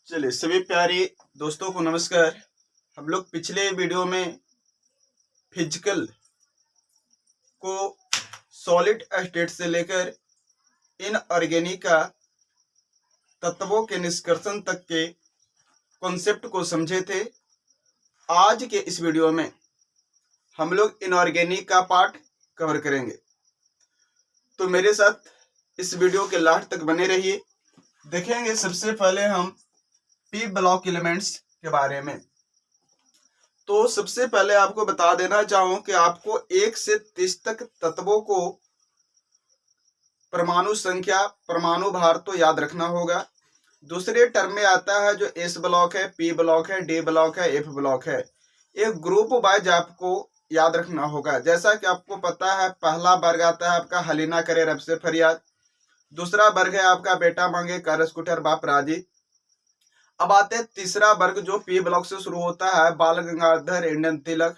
चलिए सभी प्यारे दोस्तों को नमस्कार। हम लोग पिछले वीडियो में फिजिकल को सॉलिड स्टेट से लेकर इनऑर्गेनिक का तत्वों के निष्कर्षण तक के कॉन्सेप्ट को समझे थे। आज के इस वीडियो में हम लोग इनऑर्गेनिक का पार्ट कवर करेंगे, तो मेरे साथ इस वीडियो के लास्ट तक बने रहिए। देखेंगे सबसे पहले हम पी ब्लॉक एलिमेंट्स के बारे में। तो सबसे पहले आपको बता देना चाहूं कि आपको 1 से 30 तक तत्वों को परमाणु संख्या, परमाणु भार तो याद रखना होगा। दूसरे टर्म में आता है जो एस ब्लॉक है, पी ब्लॉक है, डी ब्लॉक है, एफ ब्लॉक है। एक ग्रुप वाइज आपको याद रखना होगा। जैसा कि आपको पता है, पहला वर्ग आता है आपका हलीना करे रब से फरियाद। दूसरा वर्ग है आपका बेटा मांगे कर स्कूटर बाप राजी। अब आते हैं तीसरा वर्ग जो पी ब्लॉक से शुरू होता है, बाल गंगाधर इंडियन तिलक।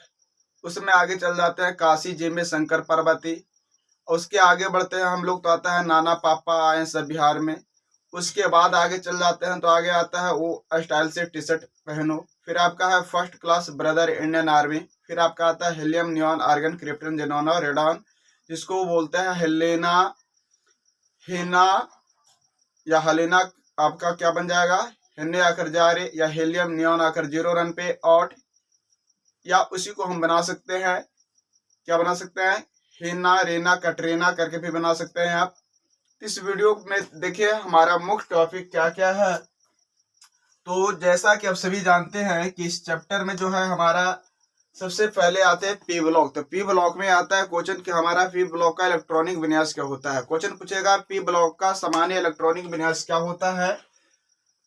उसमें आगे चल जाते हैं काशी जी में शंकर पार्वती। उसके आगे बढ़ते हैं हम लोग तो आता है नाना पापा आए सब बिहार में। उसके बाद आगे चल जाते हैं तो आगे आता है वो स्टाइल से टी शर्ट पहनो। फिर आपका है first class brother Indian army. फिर आपका आता है helium neon argon krypton xenon और रेडॉन, जिसको बोलते हैं हेलेना हेना या हलेना। आपका क्या बन जाएगा, हेने आकर जा रहे या हेलियम नियॉन आकर 0 रन पे आउट। या उसी को हम बना सकते हैं, क्या बना सकते हैं, हेना रेना कटरीना करके भी बना सकते हैं आप। इस वीडियो में देखिए हमारा मुख्य टॉपिक क्या क्या है। तो जैसा कि आप सभी जानते हैं कि इस चैप्टर में जो है हमारा सबसे पहले आते हैं पी ब्लॉक। तो पी ब्लॉक में आता है क्वेश्चन कि हमारा पी ब्लॉक का इलेक्ट्रॉनिक विन्यास क्या होता है। क्वेश्चन पूछेगा पी ब्लॉक का सामान्य इलेक्ट्रॉनिक विन्यास क्या होता है।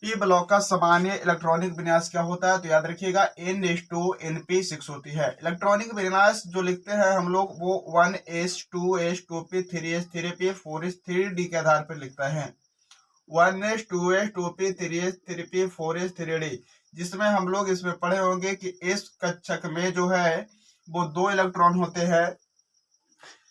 पी ब्लॉक का सामान्य इलेक्ट्रॉनिक विन्यास क्या होता है, तो याद रखिएगा N/Np6 होती है। इलेक्ट्रॉनिक विन्यास जो लिखते हैं हम लोग वो 1s 2s 2p 3s 3p 4s 3d के आधार पर लिखता है। 1s 2s 2p 3s 3p 4s 3d, जिसमें हम लोग इसमें पढ़े होंगे कि इस कक्षक में जो है वो 2 इलेक्ट्रॉन होते हैं।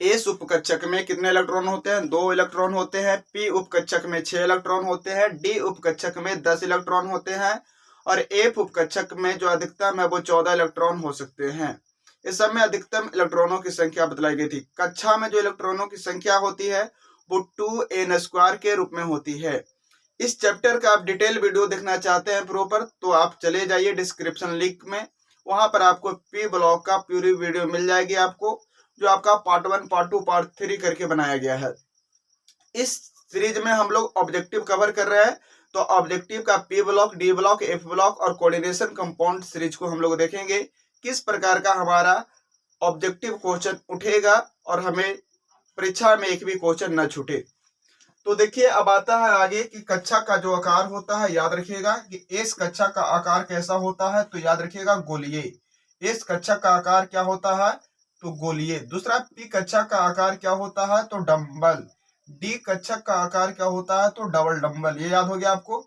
एस उपकक्षक में कितने इलेक्ट्रॉन होते हैं, 2 इलेक्ट्रॉन होते हैं। पी उपकक्षक में 6 इलेक्ट्रॉन होते हैं। डी उपकक्षक में 10 इलेक्ट्रॉन होते हैं। और एफ उपकक्षक में जो अधिकतम है वो 14 इलेक्ट्रॉन हो सकते हैं। इस सब में अधिकतम इलेक्ट्रॉनों की संख्या बतलाई गई थी। कक्षा में जो इलेक्ट्रॉनों की संख्या होती है वो 2n² के रूप में होती है। इस चैप्टर का आप डिटेल वीडियो देखना चाहते हैं प्रॉपर, तो आप चले जाइए डिस्क्रिप्शन लिंक में, वहां पर आपको पी ब्लॉक का पूरी वीडियो मिल जाएगी आपको, जो आपका पार्ट 1 पार्ट 2 पार्ट 3 करके बनाया गया है। इस सीरीज में हम लोग ऑब्जेक्टिव कवर कर रहे हैं, तो ऑब्जेक्टिव का P block, D block, F block और कोऑर्डिनेशन कंपाउंड सीरीज को हम लोग देखेंगे। किस प्रकार का हमारा ऑब्जेक्टिव क्वेश्चन उठेगा और हमें परीक्षा में एक भी क्वेश्चन न छूटे। तो देखिए अब आता है आगे कि कक्षा का जो आकार होता है, याद रखिएगा कि इस कक्षा का आकार कैसा होता है, तो याद रखिएगा गोलीय। इस कक्षा का आकार क्या होता है, तो गोलीय। दूसरा पी कक्षा का आकार क्या होता है, तो डंबल। डी कक्षा का आकार क्या होता है, तो डबल डंबल। ये याद हो गया आपको।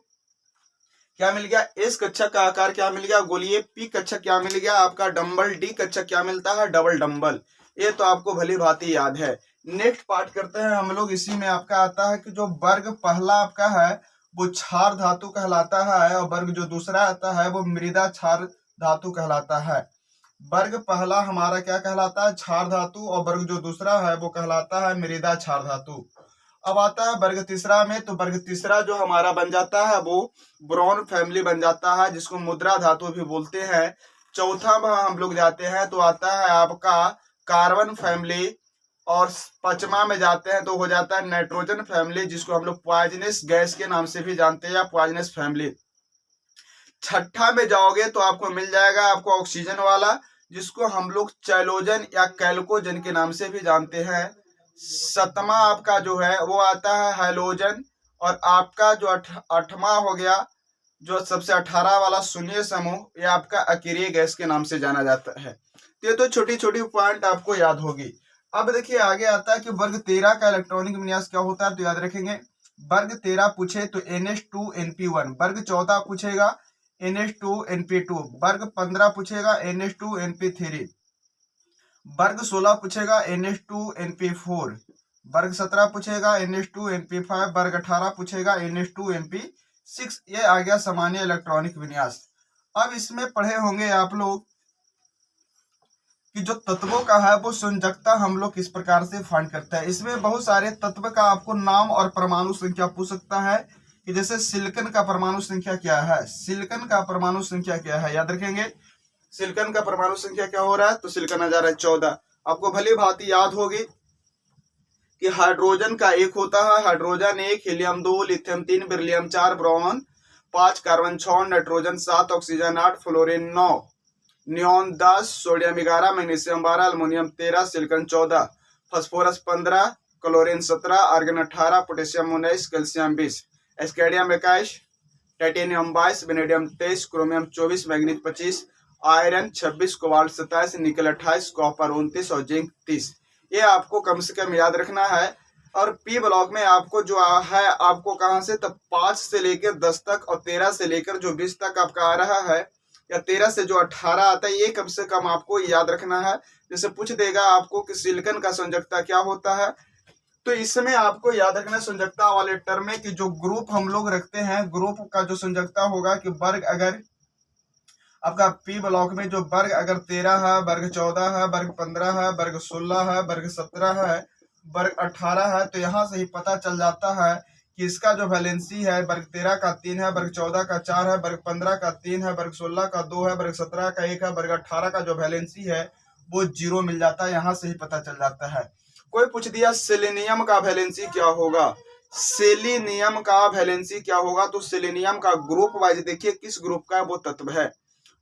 क्या मिल गया, इस कक्षा का आकार क्या मिल गया, गोलीय। पी कक्षा क्या मिल गया आपका, डंबल। डी कक्षा क्या मिलता है, डबल डंबल। ये तो आपको भली भांति याद है। नेक्स्ट पार्ट करते हैं हम लोग। इसी में आपका आता है कि जो वर्ग पहला आपका है वो क्षार धातु कहलाता है, और वर्ग जो दूसरा आता है वो मृदा क्षार धातु कहलाता है। वर्ग पहला हमारा क्या कहलाता है, क्षार धातु, और वर्ग जो दूसरा है वो कहलाता है मृदा क्षार धातु। अब आता है वर्ग तीसरा में, तो वर्ग तीसरा जो हमारा बन जाता है वो बोरॉन फैमिली बन जाता है, जिसको मुद्रा धातु भी बोलते हैं। चौथा में हम लोग जाते हैं तो आता है आपका कार्बन फैमिली, और पांचवा में जाते हैं तो हो जाता है नाइट्रोजन फैमिली, जिसको हम लोग पॉइजनस गैस के नाम से भी जानते हैं, या पॉइजनस फैमिली। छठा में जाओगे तो आपको मिल जाएगा आपको ऑक्सीजन वाला, जिसको हम लोग चैलोजन या कैल्कोजन के नाम से भी जानते हैं। सतमा आपका जो है वो आता है हैलोजन, और आपका जो आठवां हो गया जो सबसे 18 वाला शून्य समूह, ये आपका अकेरिय गैस के नाम से जाना जाता है। ये तो छोटी छोटी पॉइंट आपको याद होगी। अब देखिए आगे आता है कि वर्ग 13 का इलेक्ट्रॉनिक विन्यास क्या होता है, तो याद रखेंगे वर्ग 13 पूछे तो NH2Np1। वर्ग 14 पूछेगा NH2Np2। वर्ग 15 पूछेगा NH2Np3। वर्ग 16 पूछेगा NH2Np4। वर्ग 17 पूछेगा NH2Np5। वर्ग 18 पूछेगा NH2Np6। 6 ये आ गया सामान्य इलेक्ट्रॉनिक विन्यास। अब इसमें पढ़े होंगे आप लोग कि जो तत्वों का है वो संयोजकता हम लोग किस प्रकार से फाइंड करते हैं। इसमें बहुत सारे तत्व का आपको नाम और परमाणु संख्या पूछ सकता है कि जैसे सिलिकॉन का परमाणु संख्या क्या है, सिलिकॉन का परमाणु संख्या क्या है, याद रखेंगे सिलिकॉन का परमाणु संख्या क्या हो रहा है, तो सिलिकॉन आ जा रहा है 14। आपको भली भांति याद होगी कि हाइड्रोजन का एक होता है, hydrogen 1, helium 2, lithium 3, beryllium 4, boron 5, carbon 6, nitrogen 7, oxygen 8, fluorine 9, neon 10, sodium 11, magnesium 12, aluminium 13, silicon 14, phosphorus 15, chlorine 17, argon 18, potassium 19, calcium 20, scandium 21, titanium 22, vanadium 23, chromium 24, manganese 25, iron 26, cobalt 27, nickel 28, copper 29 और जिंक 30। ये आपको कम से कम याद रखना है। और पी ब्लॉक में आपको जो है आपको कहाँ से, तब 5 से लेकर 10 तक और 13 से लेकर जो 20 तक आपका आ रहा है, या 13 से जो 18 आता है, ये कम से कम आपको याद रखना है। जैसे पूछ देगा आपको कि सिलिकॉन का संयोजकता क्या होता है, तो इसमें आपको याद रखना संयोजकता वाले टर्म में कि जो ग्रुप हम लोग रखते हैं, ग्रुप का जो संयोजकता होगा कि वर्ग अगर आपका पी ब्लॉक में जो वर्ग अगर 13 है, वर्ग 14 है, वर्ग 15 है, वर्ग 16 है, वर्ग 17 है, वर्ग 18 है, तो यहाँ से ही पता चल जाता है कि इसका जो वैलेंसी है वर्ग 13 का 3 है, वर्ग 14 का 4 है, वर्ग 15 का 3 है, वर्ग 16 का 2 है, वर्ग 17 का 1 है, वर्ग 18 का जो वैलेंसी है वो 0 मिल जाता है। यहाँ से ही पता चल जाता है। कोई पूछ दिया सेलेनियम का वैलेंसी क्या होगा, सेलेनियम का वैलेंसी क्या होगा, तो सेलेनियम का ग्रुप वाइज देखिए किस ग्रुप का वो तत्व है,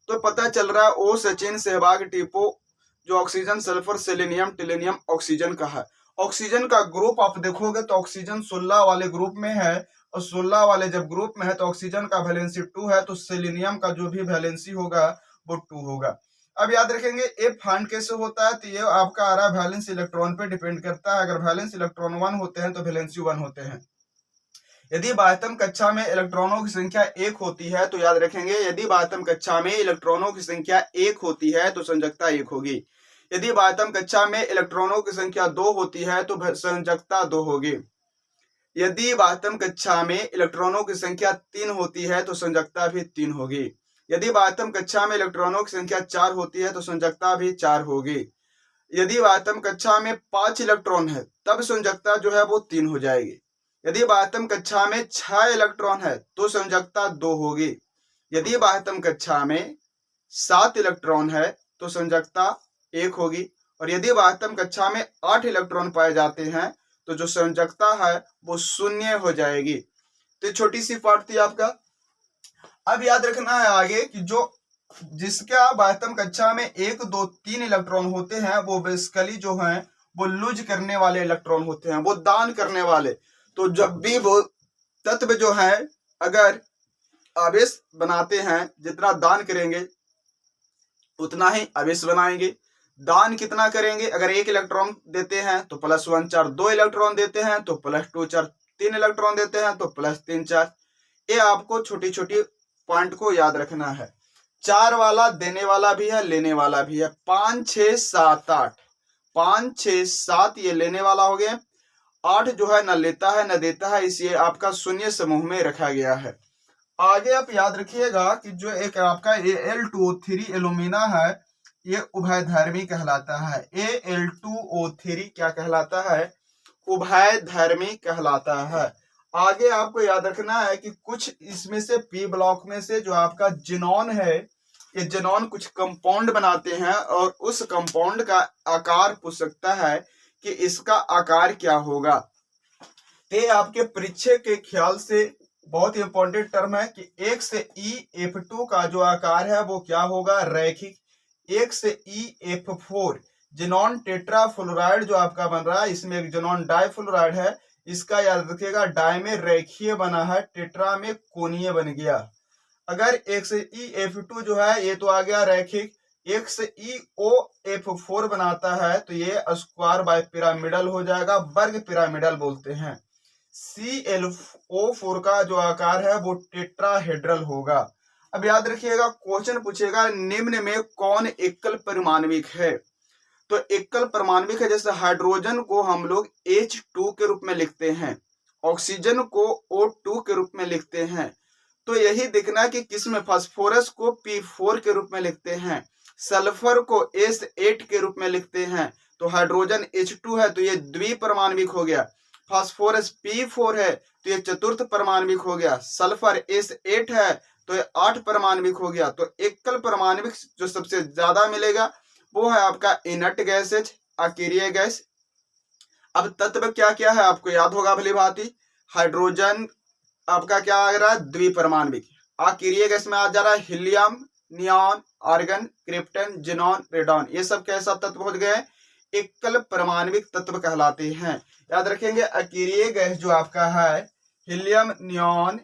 तो पता चल रहा है ओ, सचिन, सहवाग, टीपो, जो ऑक्सीजन, सल्फर, सेलेनियम, टिलेनियम ऑक्सीजन का है। ऑक्सीजन का ग्रुप आप देखोगे तो ऑक्सीजन 16 वाले ग्रुप में है, और 16 वाले जब ग्रुप में है तो ऑक्सीजन का वैलेंसी 2 है, तो सेलेनियम का जो भी वैलेंसी होगा वो 2 होगा। अब याद रखेंगे एफ फाइंड कैसे होता है, तो ये आपका आ रहा है वैलेंस इलेक्ट्रॉन पे डिपेंड करता है। अगर वैलेंस इलेक्ट्रॉन 1 होते हैं तो वैलेंसी 1 होते हैं। यदि बाह्यतम कक्षा में इलेक्ट्रॉनों की संख्या 1 होती है, तो याद रखेंगे यदि बाह्यतम कक्षा में इलेक्ट्रॉनों की संख्या 1 होती है तो संयोजकता 1 होगी। यदि बाह्यतम कक्षा में इलेक्ट्रॉनों की संख्या 2 होती है तो संयोजकता 2 होगी। यदि बाह्यतम कक्षा में इलेक्ट्रॉनों की संख्या 3 होती है तो संयोजकता भी 3 होगी। यदि बाह्यतम कक्षा में इलेक्ट्रॉनों की संख्या 4 होती है तो संयोजकता भी 4 होगी। यदि बाह्यतम कक्षा में 5 इलेक्ट्रॉन है तब संयोजकता जो है वो 3 हो जाएगी। यदि बाह्यतम कक्षा में 6 इलेक्ट्रॉन है तो संयोजकता 2 होगी। यदि बाह्यतम कक्षा में 7 इलेक्ट्रॉन है तो संयोजकता 1 होगी। और यदि बाह्यतम कक्षा में 8 इलेक्ट्रॉन पाए जाते हैं तो जो संयोजकता है वो 0 हो जाएगी। तो छोटी सी पार्ट थी आपका। अब याद रखना है आगे कि जो जिसका बाह्यतम कक्षा में 1, 2, 3 इलेक्ट्रॉन होते हैं वो बेसिकली जो है वो लूज करने वाले इलेक्ट्रॉन होते हैं, वो दान करने वाले। तो जब भी वो तत्व जो है अगर आवेश बनाते हैं, जितना दान करेंगे उतना ही आवेश बनाएंगे। दान कितना करेंगे, अगर 1 इलेक्ट्रॉन देते हैं तो +1 4, 2 इलेक्ट्रॉन देते हैं तो +2 4, 3 इलेक्ट्रॉन देते हैं तो +3 4। ये आपको छोटी छोटी पॉइंट को याद रखना है। 4 वाला देने वाला भी है, लेने वाला भी है। 5 6 7 8, 5 6 7 ये लेने वाला हो गया। 8 जो है न लेता है न देता है, इसलिए आपका शून्य समूह में रखा गया है। आगे आप याद रखिएगा कि जो एक आपका Al2O3 एल्यूमिना है ये उभयधर्मी कहलाता है। Al2O3 क्या कहलाता है, उभयधर्मी कहलाता है। आगे आपको याद रखना है कि कुछ इसमें से पी ब्लॉक में से जो आपका जिनॉन है, ये जिनॉन कुछ कंपाउंड बनाते हैं और उस कंपाउंड का आकार पूछ सकता है कि इसका आकार क्या होगा। ये आपके परीक्षा के ख्याल से बहुत ही इंपॉर्टेंट टर्म है कि 1 से EF2 का जो आकार है वो क्या होगा, रैखिक। 1 से EF4 जिनॉन टेट्राफ्लोराइड जो आपका बन रहा है, इसमें एक जिनॉन डाइफ्लोराइड है, इसका याद रखिएगा डाई में रेखीय बना है, टेट्रा में कोणीय बन गया। अगर 1 से EF2 जो है ये तो आ गया रैखिक, 1 से EOF4 बनाता है तो ये स्क्वायर बाय पिरामिडल हो जाएगा, वर्ग पिरामिडल बोलते हैं। ClO4 का जो आकार है वो टेट्राहेड्रल होगा। अब याद रखिएगा क्वेश्चन पूछेगा निम्न में कौन एकल परमाणविक है, तो एकल परमाणविक है जैसे हाइड्रोजन को हम लोग H2 के रूप में लिखते हैं, ऑक्सीजन को O2 के रूप में लिखते हैं, तो यही देखना कि किसमें फास्फोरस को P4 के रूप में लिखते हैं, सल्फर को S8 के रूप में लिखते हैं, तो हाइड्रोजन H2 है तो ये द्विपरमाणविक हो गया, फास्फोरस P4 है तो ये चतुर्थ परमाणविक हो गया, सल्फर S8 है तो ये 8 परमाणविक हो गया। तो एकल परमाणविक जो सबसे ज्यादा मिलेगा वो है आपका इनर्ट गैस H, अकेरिय गैस। अब तत्व क्या क्या है आपको याद होगा भली भांति, हाइड्रोजन आपका क्या आ रहा है द्विपरमाणविक, अकेरिय गैस में आ जा रहा है helium, neon, argon, krypton, xenon, radon, ये सब कैसा तत्व हो गए, एकल परमाणविक तत्व कहलाते हैं। याद रखेंगे अकेरिय गैस जो आपका है helium neon,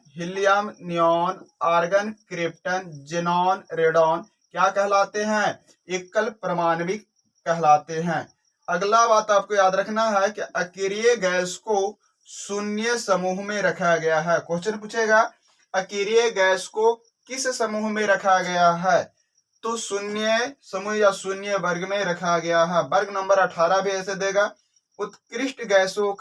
argon, krypton, xenon, radon क्या कहलाते हैं, एकल परमाणविक कहलाते हैं। अगला बात आपको याद रखना है कि अकेरिय गैस को शून्य समूह में रखा गया है। क्वेश्चन पूछेगा अकेरिय गैस को किस समूह में रखा गया है, तो शून्य समूह या शून्य वर्ग में रखा गया है। वर्ग नंबर 18 भी ऐसे देगा। उत्कृष्ट गैसों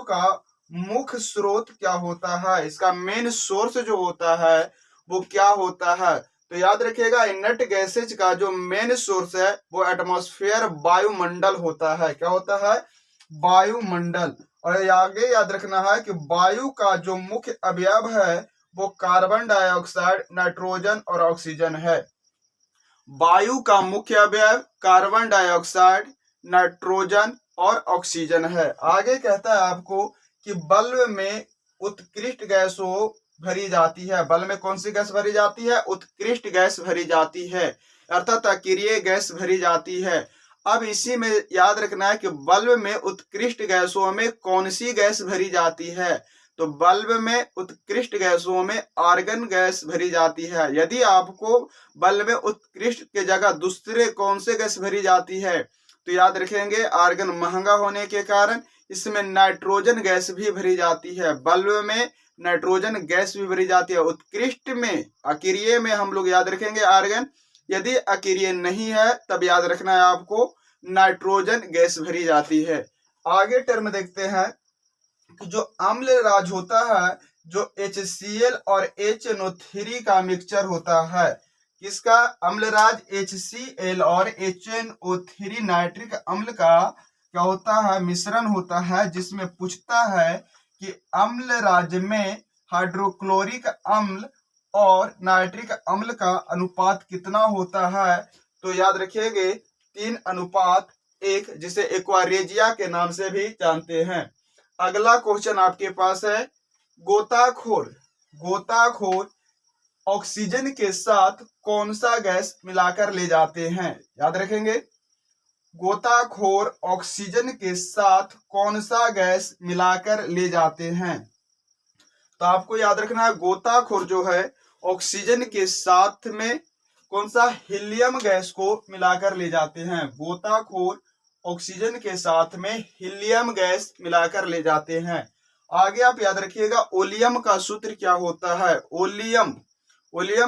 का मुख्य स्रोत क्या होता है, इसका मेन सोर्स जो होता है वो क्या होता है, तो याद रखिएगा इनर्ट गैसेज का जो मेन सोर्स है वो एटमॉस्फेयर वायुमंडल होता है। क्या होता है, वायुमंडल। और आगे याद रखना है कि वायु का जो मुख्य अवयव है वो कार्बन डाइऑक्साइड, नाइट्रोजन और ऑक्सीजन है। वायु का मुख्य अवयव कार्बन डाइऑक्साइड, नाइट्रोजन और ऑक्सीजन है। आगे कहता है आपको कि बल्ब में उत्कृष्ट गैसों भरी जाती है। बल्ब में कौन सी गैस भरी जाती है, उत्कृष्ट गैस भरी जाती है, अर्थात अकेरिय गैस भरी जाती है। अब इसी में याद रखना है कि बल्ब में उत्कृष्ट गैसों में कौन सी गैस भरी जाती है, तो बल्ब में उत्कृष्ट गैसों में आर्गन गैस भरी जाती है। यदि आपको बल्ब में उत्कृष्ट के जगह दूसरे कौन से गैस भरी जाती है, तो याद रखेंगे आर्गन महंगा होने के कारण इसमें नाइट्रोजन गैस भी भरी जाती है। बल्ब में नाइट्रोजन गैस भी भरी जाती है। उत्कृष्ट में, अकेरिय में हम लोग याद रखेंगे आर्गन, यदि अकेरिय नहीं है तब याद रखना है आपको नाइट्रोजन गैस भरी जाती है। आगे टर्म देखते हैं कि जो अम्ल राज होता है, जो HCl और HNO3 का मिक्सचर होता है, किसका, अम्लराज HCl और HNO3 नाइट्रिक अम्ल का क्या होता है, मिश्रण होता है, जिसमें पूछता है कि अम्ल राज में हाइड्रोक्लोरिक अम्ल और नाइट्रिक अम्ल का अनुपात कितना होता है, तो याद रखिएगा 3:1, जिसे एक्वारेजिया के नाम से भी जानते हैं। अगला क्वेश्चन आपके पास है, गोताखोर ऑक्सीजन के साथ कौन सा गैस मिलाकर ले जाते हैं। याद रखेंगे गोताखोर ऑक्सीजन के साथ कौन सा गैस मिलाकर ले जाते हैं, तो आपको याद रखना है गोताखोर जो है ऑक्सीजन के साथ में कौन सा, हीलियम गैस को मिलाकर ले जाते हैं। गोताखोर ऑक्सीजन के साथ में हीलियम गैस मिलाकर ले जाते हैं। आगे आप याद रखिएगा ओलियम का सूत्र क्या होता है, ओलियम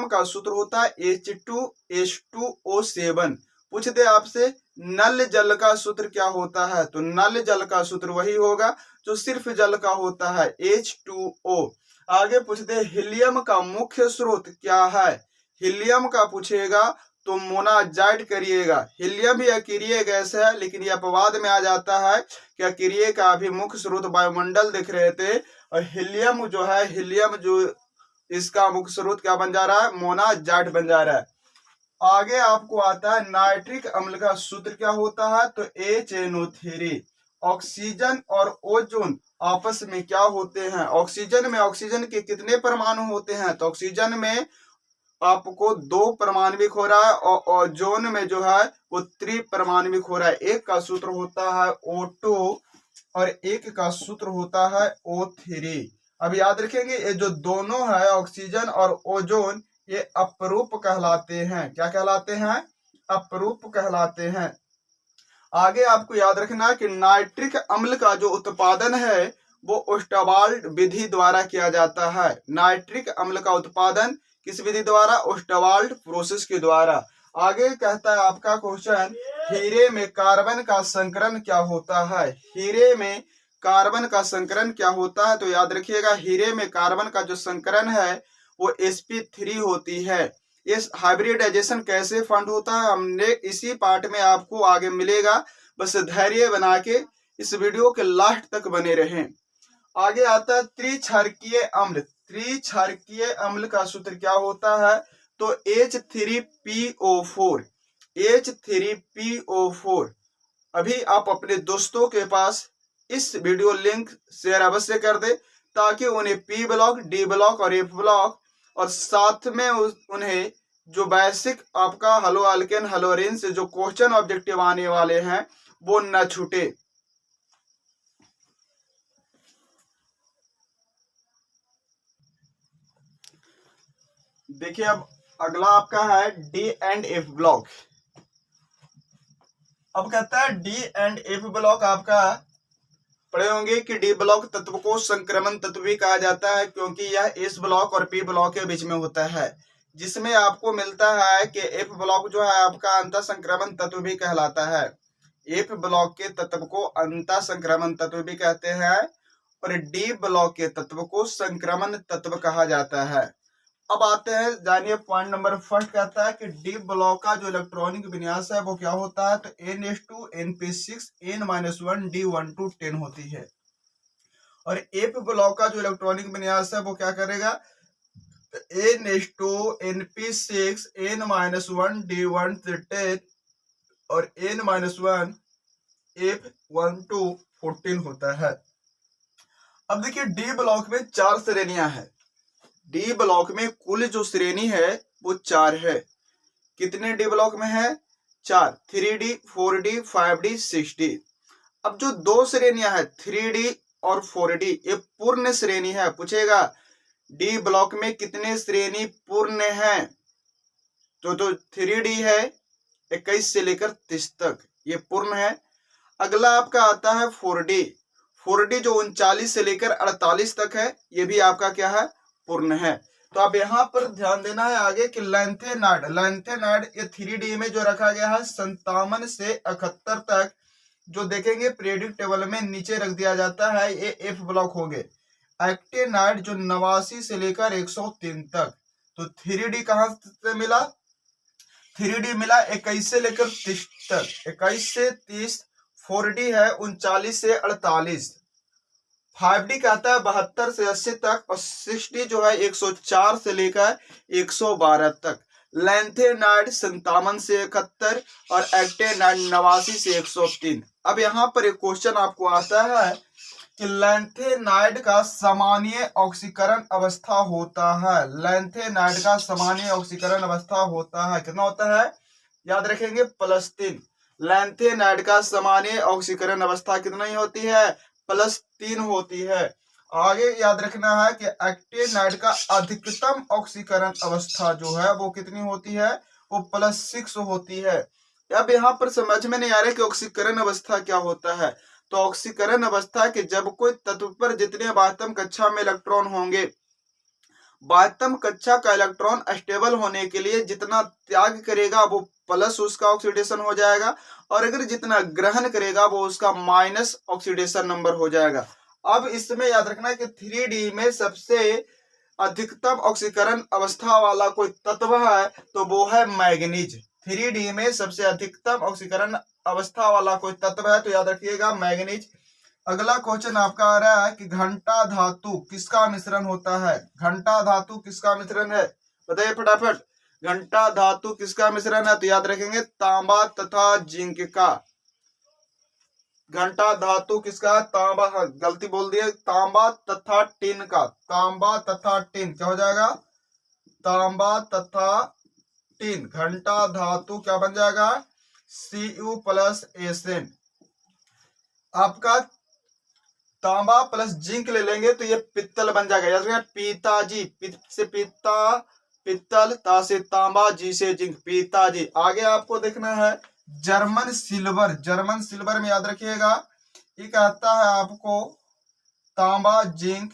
का सूत्र होता है H2H2O7। पूछ दे आपसे नल जल का सूत्र क्या होता है, तो नल जल का सूत्र वही होगा जो सिर्फ जल का होता है, H2O। आगे पूछ दे हीलियम का मुख्य स्रोत क्या है, हीलियम का पूछेगा तो मोनाजाइट करिएगा। हीलियम भी अकेरिय गैस है, लेकिन यह अपवाद में आ जाता है कि अकेरिय का भी मुख्य स्रोत वायुमंडल दिख रहे थे, और हीलियम जो इसका मुख्य स्रोत क्या बन जा रहा है, मोनाजाइट बन जा रहा है। आगे आपको आता है नाइट्रिक अम्ल का सूत्र क्या होता है, तो HNO3। ऑक्सीजन और ओजोन आपस में क्या होते हैं, ऑक्सीजन के कितने परमाणु होते हैं, तो ऑक्सीजन में आपको 2 परमाणविक हो रहा है, और ओजोन में जो है वो त्रिपरमाणविक हो रहा है। एक का सूत्र होता है O2 और एक का सूत्र होता है O3। अब याद रखेंगे ये जो दोनों है ऑक्सीजन और ओजोन, ये अपरूप कहलाते हैं। क्या कहलाते हैं, अपरूप कहलाते हैं। आगे आपको याद रखना है कि नाइट्रिक अम्ल का जो उत्पादन है वो ओस्टवाल्ड विधि द्वारा किया जाता है। नाइट्रिक अम्ल का उत्पादन किस विधि द्वारा, ओस्टवाल्ड प्रोसेस के द्वारा। आगे कहता है आपका क्वेश्चन, हीरे में कार्बन का संकरण क्या होता है, हीरे में कार्बन का संकरण क्या होता है? तो याद रखिएगा, हीरे में कार्बन का जो संकरण है वो sp3 होती है। इस हाइब्रिडाइजेशन कैसे फंड होता है हमने इसी पार्ट में आपको आगे मिलेगा, बस धैर्य बना के इस वीडियो के लास्ट तक बने रहें। आगे आता है त्रिक्षारकीय अम्ल। त्रिक्षारकीय अम्ल का सूत्र क्या होता है? तो H3PO4। H3PO4। अभी आप अपने दोस्तों के पास इस वीडियो लिंक शेयर अवश्य कर दे, ताकि उन्हें पी ब्लॉक, डी ब्लॉक और एफ ब्लॉक और साथ में उन्हें जो बेसिक आपका हलो अल्केन हलोरिन से जो क्वेश्चन ऑब्जेक्टिव आने वाले हैं वो न छूटे। देखिए, अब अगला आपका है डी एंड एफ ब्लॉक। अब कहता है डी एंड एफ ब्लॉक आपका पढ़े होंगे कि डी ब्लॉक तत्व को संक्रमण तत्व भी कहा जाता है, क्योंकि यह एस ब्लॉक और पी ब्लॉक के बीच में होता है, जिसमें आपको मिलता है कि एफ ब्लॉक जो है आपका अंतः संक्रमण तत्व भी कहलाता है। एफ ब्लॉक के तत्व को अंतः संक्रमण तत्व भी कहते हैं और डी ब्लॉक के तत्व को संक्रमण तत्व कहा जाता है। अब आते हैं, जानिए पॉइंट नंबर फर्स्ट कहता है कि डी ब्लॉक का जो इलेक्ट्रॉनिक विन्यास है वो क्या होता है? तो n2 np6 n-1 d12 10 होती है। और एफ ब्लॉक का जो इलेक्ट्रॉनिक विन्यास है वो क्या करेगा? n2 np6 n-1 d1 10 और n-1 f12 14 होता है। अब देखिए, डी ब्लॉक में 4 श्रेणियां हैं। डी ब्लॉक में कुल जो श्रेणी है वो 4 है। कितने डी ब्लॉक में है? 4। 3D, 4D, 5D, 6D। अब जो 2 श्रेणियां है 3D और 4D, ये पूर्ण श्रेणी है। पूछेगा डी ब्लॉक में कितने श्रेणी पूर्ण है? तो 3D है 21 से लेकर 30 तक, ये पूर्ण है। अगला आपका आता है 4D। 4D जो 39 से लेकर 48 तक है, ये भी आपका क्या है? पूर्ण है। तो अब यहाँ पर ध्यान देना है आगे कि लैंथेनाइड ये 3D में जो रखा गया है 57 से 71 तक, जो देखेंगे पीरियोडिक टेबल में नीचे रख दिया जाता है, ये एफ ब्लॉक हो गए। एक्टेनाइड जो 89 से लेकर 103 तक, तो 3D कहां से मिला? 3D मिला 21 से लेकर 30 तक, 21 से 30। 4D है 39 से 48। 5D कहता है 72 से 80 तक और 6D जो है 104 से लेकर 112 तक। लैंथेनाइड 57 से 71 और एक्टेनाइड 89 से 103। अब यहाँ पर एक क्वेश्चन आपको आता है कि लैंथेनाइड का सामान्य ऑक्सीकरण अवस्था होता है। लैंथेनाइड का सामान्य ऑक्सीकरण अवस्था होता है, कितना होता है? याद रखेंगे, +3। लैंथेनाइड का सामान्य ऑक्सीकरण अवस्था कितना ही होती है? +3 होती है। आगे याद रखना है कि एक्टेनाइड का अधिकतम ऑक्सीकरण अवस्था जो है वो कितनी होती है? वो +6 होती है। अब यहाँ पर समझ में नहीं आ रहा है कि ऑक्सीकरण अवस्था क्या होता है। तो ऑक्सीकरण अवस्था के जब कोई तत्व पर जितने बाह्यतम कक्षा में इलेक्ट्रॉन होंगे, बाह्यतम कक्षा का इलेक्ट्रॉन स्टेबल होने के लिए जितना त्याग करेगा वो प्लस उसका ऑक्सीडेशन हो जाएगा, और अगर जितना ग्रहण करेगा वो उसका माइनस ऑक्सीडेशन नंबर हो जाएगा। अब इसमें याद रखना है कि 3D में सबसे अधिकतम ऑक्सीकरण अवस्था वाला कोई तत्व है तो वो है मैग्नीज। 3D में सबसे अधिकतम ऑक्सीकरण अवस्था वाला कोई तत्व है तो याद रखिएगा मैग्नीज। अगला क्वेश्चन आपका आ रहा है कि घंटा धातु किसका मिश्रण होता है? घंटा धातु किसका मिश्रण है? बताइए फटाफट, घंटा धातु किसका मिश्रण है? तो याद रखेंगे तांबा तथा जिंक का। घंटा धातु किसका? तांबा, गलती बोल दिए, तांबा तथा टिन का। तांबा तथा टिन क्या हो जाएगा? तांबा तथा टिन। घंटा धातु क्या बन जाएगा? Cu+Sn। आपका तांबा प्लस जिंक ले लेंगे तो ये पित्तल बन जाएगा। याद रखना, पिताजी, पित्त से पित्ता पित्तल, ता से तांबा, जी से जिंक, पिताजी। आगे आपको देखना है जर्मन सिल्वर। जर्मन सिल्वर में याद रखिएगा ये कहता है आपको तांबा, जिंक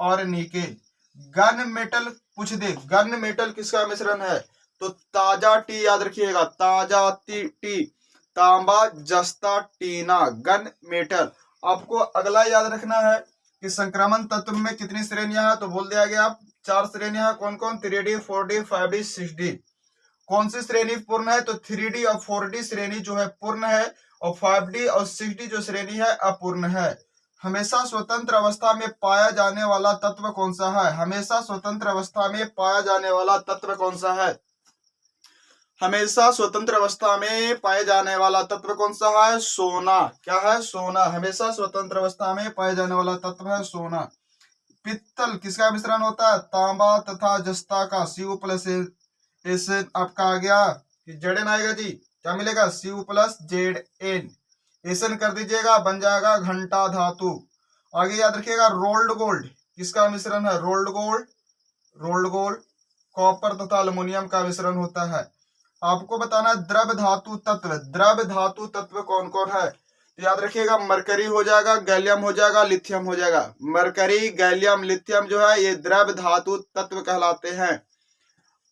और निकेल। गन मेटल पूछ दे, गन मेटल किसका मिश्रण है? तो ताजा टी, याद रखिएगा ताजा टी, तांबा, जस्ता, टीना, गन मेटल। आपको अगला याद रखना है कि संक्रमण तत्व में कितनी श्रेणियां हैं, तो बोल दिया गया 4 श्रेणियां हैं। कौन कौन? 3D, 4D, 5D, 6D। कौन सी श्रेणी पूर्ण है? तो 3D और 4D श्रेणी जो है पूर्ण है, और 5D और 6D जो श्रेणी है अपूर्ण है। हमेशा स्वतंत्र अवस्था में पाया जाने वाला तत्व कौन सा है? हमेशा स्वतंत्र अवस्था में पाया जाने वाला तत्व कौन सा है? हमेशा स्वतंत्र अवस्था में पाए जाने वाला तत्व कौन सा है? सोना। क्या है? सोना। हमेशा स्वतंत्र अवस्था में पाए जाने वाला तत्व है सोना। पित्तल किसका मिश्रण होता है? तांबा तथा जस्ता का। Cu प्लस एस आपका आ गया कि Zn आएगा जी। क्या मिलेगा? Cu plus Zn। एसन कर दीजिएगा, बन जाएगा घंटा धातु। आगे याद रखिएगा रोल्ड गोल्ड किसका मिश्रण है? Rolled gold, rolled gold copper तथा अल्युमिनियम का मिश्रण होता है। आपको बताना द्रव धातु तत्व। द्रव धातु तत्व कौन कौन है? तो याद रखिएगा मरकरी हो जाएगा, गैलियम हो जाएगा, लिथियम हो जाएगा। मरकरी, गैलियम, लिथियम जो है ये द्रव धातु तत्व कहलाते हैं।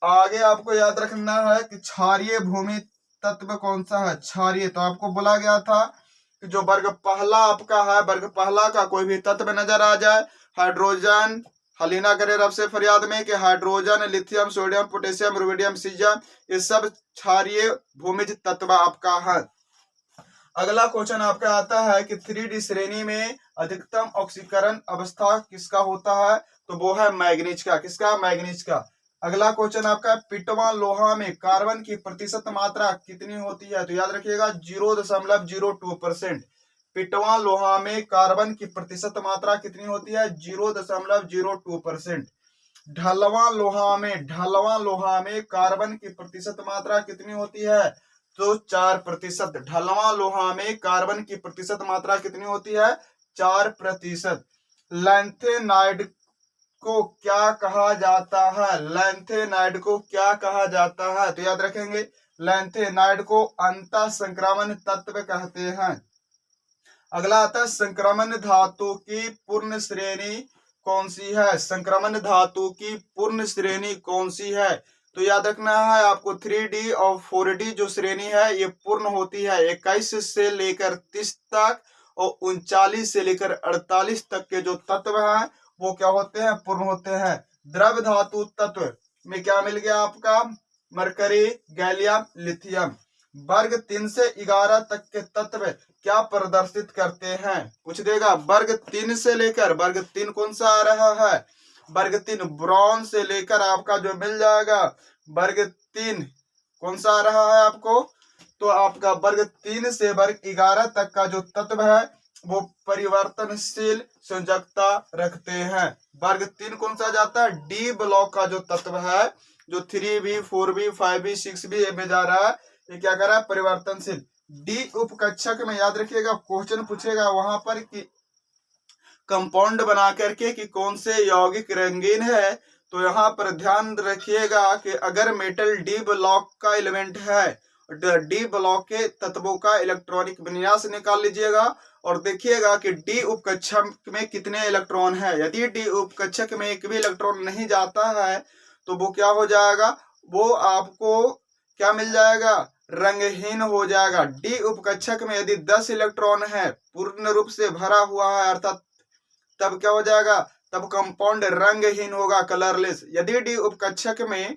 आगे आपको याद रखना है कि क्षारीय भूमि तत्व कौन सा है? क्षारीय, तो आपको बोला गया था कि जो वर्ग पहला आपका है, वर्ग पहला का कोई भी तत्व नजर आ जाए, हाइड्रोजन, हलीना करे रब से फरियाद में कि hydrogen, lithium, sodium, potassium, rubidium, caesium, ये सब क्षारीय भूमिज तत्व आपका है। अगला क्वेश्चन आपका आता है कि 3D श्रेणी में अधिकतम ऑक्सीकरण अवस्था किसका होता है? तो वो है मैग्नीज का। किसका? मैग्नीज का। अगला क्वेश्चन आपका पिटवा लोहा में कार्बन की प्रतिशत मात्रा कितनी होती है? तो याद रखिएगा 0.02%। पिटवा लोहा में कार्बन की प्रतिशत मात्रा कितनी होती है? 0.02%। ढलवा लोहा में, ढलवा लोहा में कार्बन की प्रतिशत मात्रा कितनी होती है? तो 4%। ढलवा लोहा में कार्बन की प्रतिशत मात्रा कितनी होती है? 4%। लैंथेनाइड को क्या कहा जाता है? लैंथेनाइड को क्या कहा जाता है? तो याद रखेंगे लैंथेनाइड को अंतः संक्रमण तत्व कहते हैं। अगला आता है संक्रमण धातु की पूर्ण श्रेणी कौन सी है? संक्रमण धातु की पूर्ण श्रेणी कौन सी है? तो याद रखना है आपको 3D और 4D जो श्रेणी है ये पूर्ण होती है। 21 से लेकर 30 तक और 39 से लेकर 48 तक के जो तत्व हैं वो क्या होते हैं? पूर्ण होते हैं। द्रव धातु तत्व में क्या मिल गया आपका? Mercury, gallium, lithium. वर्ग 3 से 11 तक के तत्व क्या प्रदर्शित करते हैं? पूछ देगा। वर्ग 3 से लेकर, वर्ग 3 कौन सा आ रहा है? वर्ग 3 ब्रॉन्ज से लेकर आपका जो मिल जाएगा वर्ग 3 कौन सा आ रहा है आपको? तो आपका वर्ग 3 से वर्ग 11 तक का जो तत्व है वो परिवर्तनशील संयोजकता रखते हैं। वर्ग 3 कौन सा जाता है? डी ब्लॉक का जो तत्व है, जो 3B, 4B, 5B, 6B में जा रहा है, ये क्या कर रहा है? परिवर्तनशील। डी उपकक्षक में याद रखिएगा क्वेश्चन पूछेगा वहां पर कि कंपाउंड बना करके कि कौन से यौगिक रंगीन है। तो यहाँ पर ध्यान रखिएगा कि अगर मेटल डी ब्लॉक का एलिमेंट है, डी ब्लॉक के तत्वों का इलेक्ट्रॉनिक विन्यास निकाल लीजिएगा और देखिएगा कि डी उपकक्षक में कितने इलेक्ट्रॉन है। यदि डी उपकक्षक में एक भी इलेक्ट्रॉन नहीं जाता है तो वो क्या हो जाएगा? वो आपको क्या मिल जाएगा? रंगहीन हो जाएगा। डी उपकक्षक में यदि 10 इलेक्ट्रॉन है, पूर्ण रूप से भरा हुआ है, अर्थात तब क्या हो जाएगा? तब कंपाउंड रंगहीन होगा, कलरलेस। यदि डी उपकक्षक में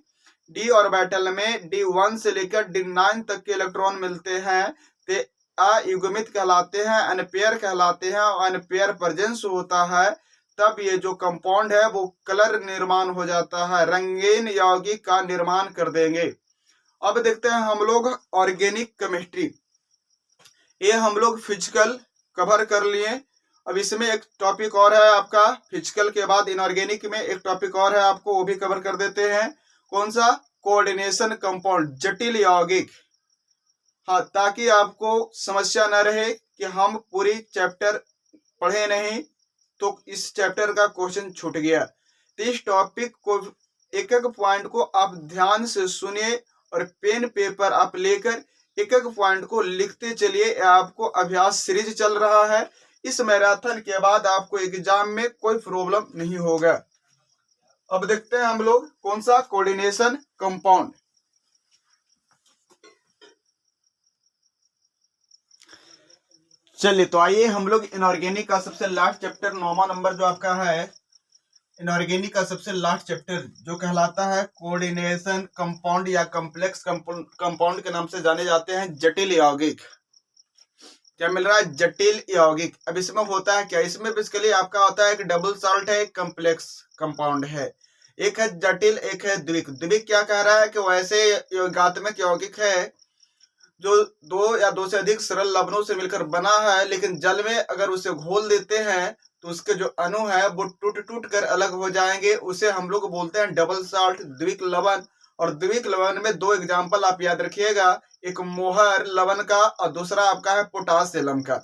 डी ऑर्बिटल में D1 से लेकर D9 तक के इलेक्ट्रॉन मिलते हैं तो अयुग्मित कहलाते हैं, अनपेयर कहलाते हैं, और अनपेयर प्रेजेंस होता है तब ये जो कंपाउंड है वो कलर निर्माण हो जाता है, रंगीन यौगिक का निर्माण कर देंगे। अब देखते हैं हम लोग ऑर्गेनिक केमिस्ट्री। ये हम लोग फिजिकल कवर कर लिए। अब इसमें एक टॉपिक और है आपका, फिजिकल के बाद इनऑर्गेनिक में एक टॉपिक और है आपको, वो भी कवर कर देते हैं। कौन सा? कोऑर्डिनेशन कंपाउंड, जटिल यौगिक। हाँ, ताकि आपको समस्या न रहे कि हम पूरी चैप्टर पढ़े नहीं तो इस चैप्टर का क्वेश्चन छूट गया। तो इस टॉपिक को एक एक पॉइंट को आप ध्यान से सुनिए और पेन पेपर आप लेकर एक एक पॉइंट को लिखते चलिए। आपको अभ्यास सीरीज चल रहा है, इस मैराथन के बाद आपको एग्जाम में कोई प्रॉब्लम नहीं होगा। अब देखते हैं हम लोग कौन सा? Coordination compound. चलिए तो आइए हम लोग इनऑर्गेनिक का सबसे लास्ट चैप्टर 9वां नंबर जो आपका है, इनऑर्गेनिक का सबसे लास्ट चैप्टर जो कहलाता है कोऑर्डिनेशन कंपाउंड या कॉम्प्लेक्स कंपाउंड के नाम से जाने जाते हैं जटिल यौगिक। क्या मिल रहा है? जटिल यौगिक। अब इसमें होता है क्या, इसमें बेसिकली आपका होता है एक डबल साल्ट है, एक कॉम्प्लेक्स कंपाउंड है, एक है जटिल एक है द्विक। द्विक क्या कह रहा है कि वैसे योगात्मक यौगिक है जो दो या दो से अधिक सरल लवणों से मिलकर बना है, लेकिन जल में अगर उसे घोल देते हैं तो उसके जो अणु है वो टूट टूट कर अलग हो जाएंगे। उसे हम लोग बोलते हैं डबल साल्ट, द्विक लवण। और द्विक लवण में दो एग्जाम्पल आप याद रखिएगा, एक मोहर लवण का और दूसरा आपका है पोटासियम का।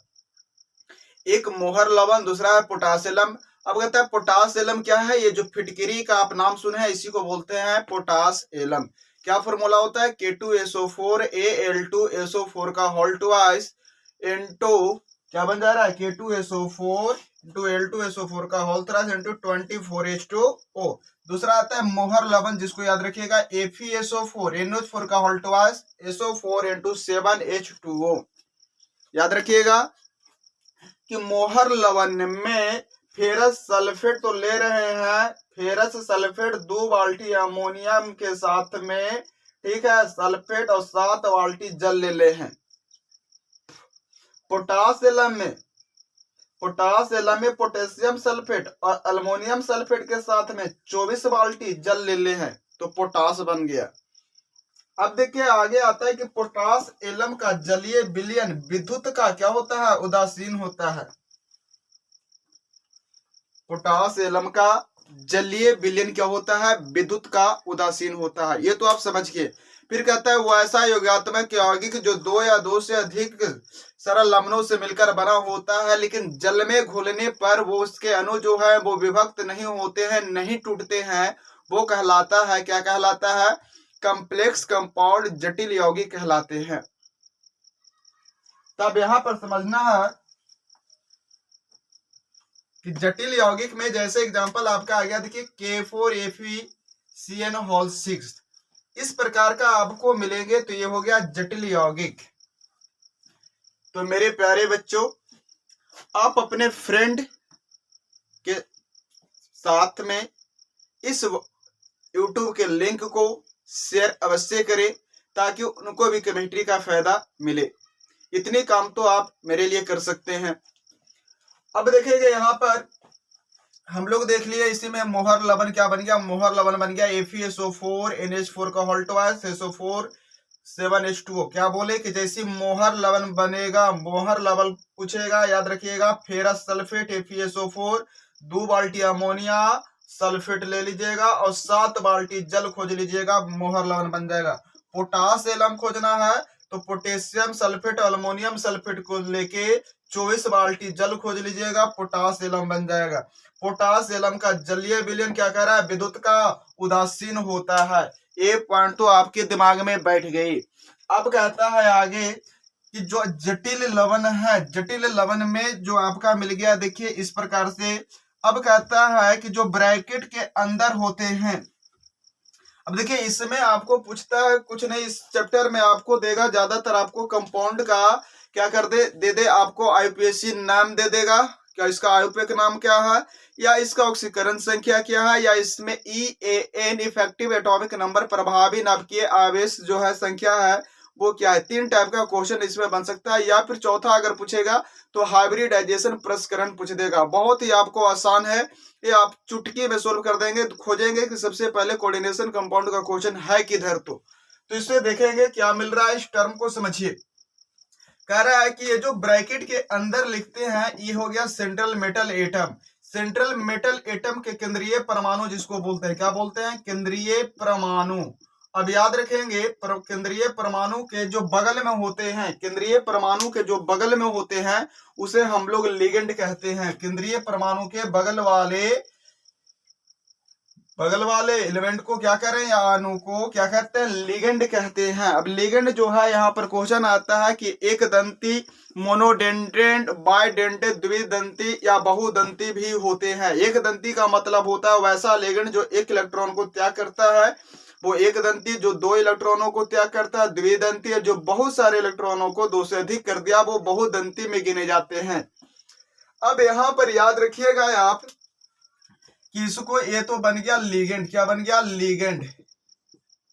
एक मोहर लवण, दूसरा है पोटासियम। अब कहता है पोटासियम क्या है, ये जो फिटकिरी का आप नाम सुने हैं इसी को बोलते हैं पोटासियम। क्या फॉर्मूला होता है? K2SO4 Al2SO4 का होल ट्वाइस इनटू क्या बन जा रहा है, K2SO4 इंटू Al2SO4 का होल थ्राइस इंटू 24H2O। दूसरा आता है मोहर लवण जिसको याद रखिएगा FeSO4 NH4 का whole twice SO4 into 7H2O। याद रखिएगा कि मोहर लवण में फेरस सल्फेट तो ले रहे हैं, फेरस सल्फेट 2 बाल्टी अमोनियम के साथ में, ठीक है, सल्फेट और 7 बाल्टी जल ले ले हैं। पोटासियम में पोटेशियम सल्फेट और अल्मोनियम सल्फेट के साथ में 24 बाल्टी जल ले ले हैं, तो पोटास बन गया। अब देखिए आगे आता है कि पोटास एलम का जलीय विलयन विद्युत का क्या होता है, उदासीन होता है। पोटास एलम का जलीय विलयन क्या होता है, विद्युत का उदासीन होता है। ये तो आप समझ गए। फिर कहता है वैसा योगात्मक यौगिक जो दो या दो से अधिक सरल लवणों से मिलकर बना होता है, लेकिन जल में घुलने पर वो उसके अणु जो है वो विभक्त नहीं होते हैं, नहीं टूटते हैं, वो कहलाता है, क्या कहलाता है? कॉम्प्लेक्स कंपाउंड, जटिल यौगिक कहलाते हैं। तब यहां पर समझना है कि जटिल यौगिक में जैसे एग्जांपल आपका आ गया, देखिए K4FeCN6 इस प्रकार का आपको मिलेंगे, तो ये हो गया जटिल यौगिक। तो मेरे प्यारे बच्चों, आप अपने फ्रेंड के साथ में इस YouTube के लिंक को शेयर अवश्य करें ताकि उनको भी केमिस्ट्री का फायदा मिले। इतने काम तो आप मेरे लिए कर सकते हैं। अब देखिएगा यहाँ पर हम लोग देख लिए, इसी में मोहर लवण क्या बन गया, मोहर लवण बन गया FeSO4 NH4 का होल ट्वाइस SO4 7H2O। क्या बोले कि जैसी मोहर लवण बनेगा, मोहर लवण पूछेगा, याद रखिएगा फेरस सल्फेट FeSO4 2 बाल्टी अमोनिया सल्फेट ले लीजिएगा और 7 बाल्टी जल खोज लीजिएगा, मोहर लवण बन जाएगा। पोटासियम खोजना है तो पोटेशियम सल्फेट अल्मोनियम सल्फेट को लेके 24 बाल्टी जल खोज लीजिएगा, पोटासियम बन जाएगा। पोटासियम का जलीय विलयन क्या कह रहा है, विद्युत का उदासीन होता है। ये पॉइंट तो आपके दिमाग में बैठ गई। अब कहता है आगे कि जो जटिल लवण है, जटिल लवण में जो आपका मिल गया, देखिए इस प्रकार से। अब कहता है कि जो ब्रैकेट के अंदर होते हैं, अब देखिए इसमें आपको पूछता है कुछ नहीं, इस चैप्टर में आपको देगा ज्यादातर आपको कंपाउंड का क्या कर दे आपको आईयूपीएसी नाम दे देगा, क्या इसका आईयूपीए नाम क्या है, या इसका ऑक्सीकरण संख्या क्या है, या इसमें EAN इफेक्टिव एटॉमिक नंबर प्रभावी नाभिकीय आवेश जो है संख्या है वो क्या है। 3 टाइप का क्वेश्चन इसमें बन सकता है। या फिर चौथा अगर पूछेगा तो हाइब्रिडाइजेशन प्रसंस्करण पूछ देगा। बहुत ही आपको आसान है, ये आप चुटकी में सोल्व कर देंगे। तो खोजेंगे कि सबसे पहले कोऑर्डिनेशन कंपाउंड का क्वेश्चन है किधर, तो इससे देखेंगे क्या मिल रहा है। इस टर्म को समझिए, कह रहा है कि ये जो ब्रैकेट के अंदर लिखते हैं ये हो गया central metal atom. Central metal atom के केंद्रीय परमाणु जिसको बोलते हैं, क्या बोलते हैं, केंद्रीय परमाणु। अब याद रखेंगे केंद्रीय परमाणु के जो बगल में होते हैं, केंद्रीय परमाणु के जो बगल में होते हैं उसे हम लोग लिगेंड कहते हैं। केंद्रीय परमाणु के बगल वाले एलिमेंट को क्या करें, या अणु को क्या कहते हैं, लिगेंड कहते हैं। अब लिगेंड जो है यहाँ पर क्वेश्चन आता है कि एक दंती, मोनोडेंड्रेट, बाइडेंटेड, द्विदंती या बहुदंती भी होते हैं। एक दंती का मतलब होता है वैसा लिगेंड जो एक इलेक्ट्रॉन को त्याग करता है, वो एक दंती जो 2 इलेक्ट्रॉनों को त्याग करता है, द्विदंती है जो बहुत सारे इलेक्ट्रॉनों को 2 से अधिक कर दिया, वो बहुदंती में गिने जाते हैं। अब यहाँ पर याद रखिएगा आप कि इसको, ये तो बन गया लिगेंड, क्या बन गया, लिगेंड,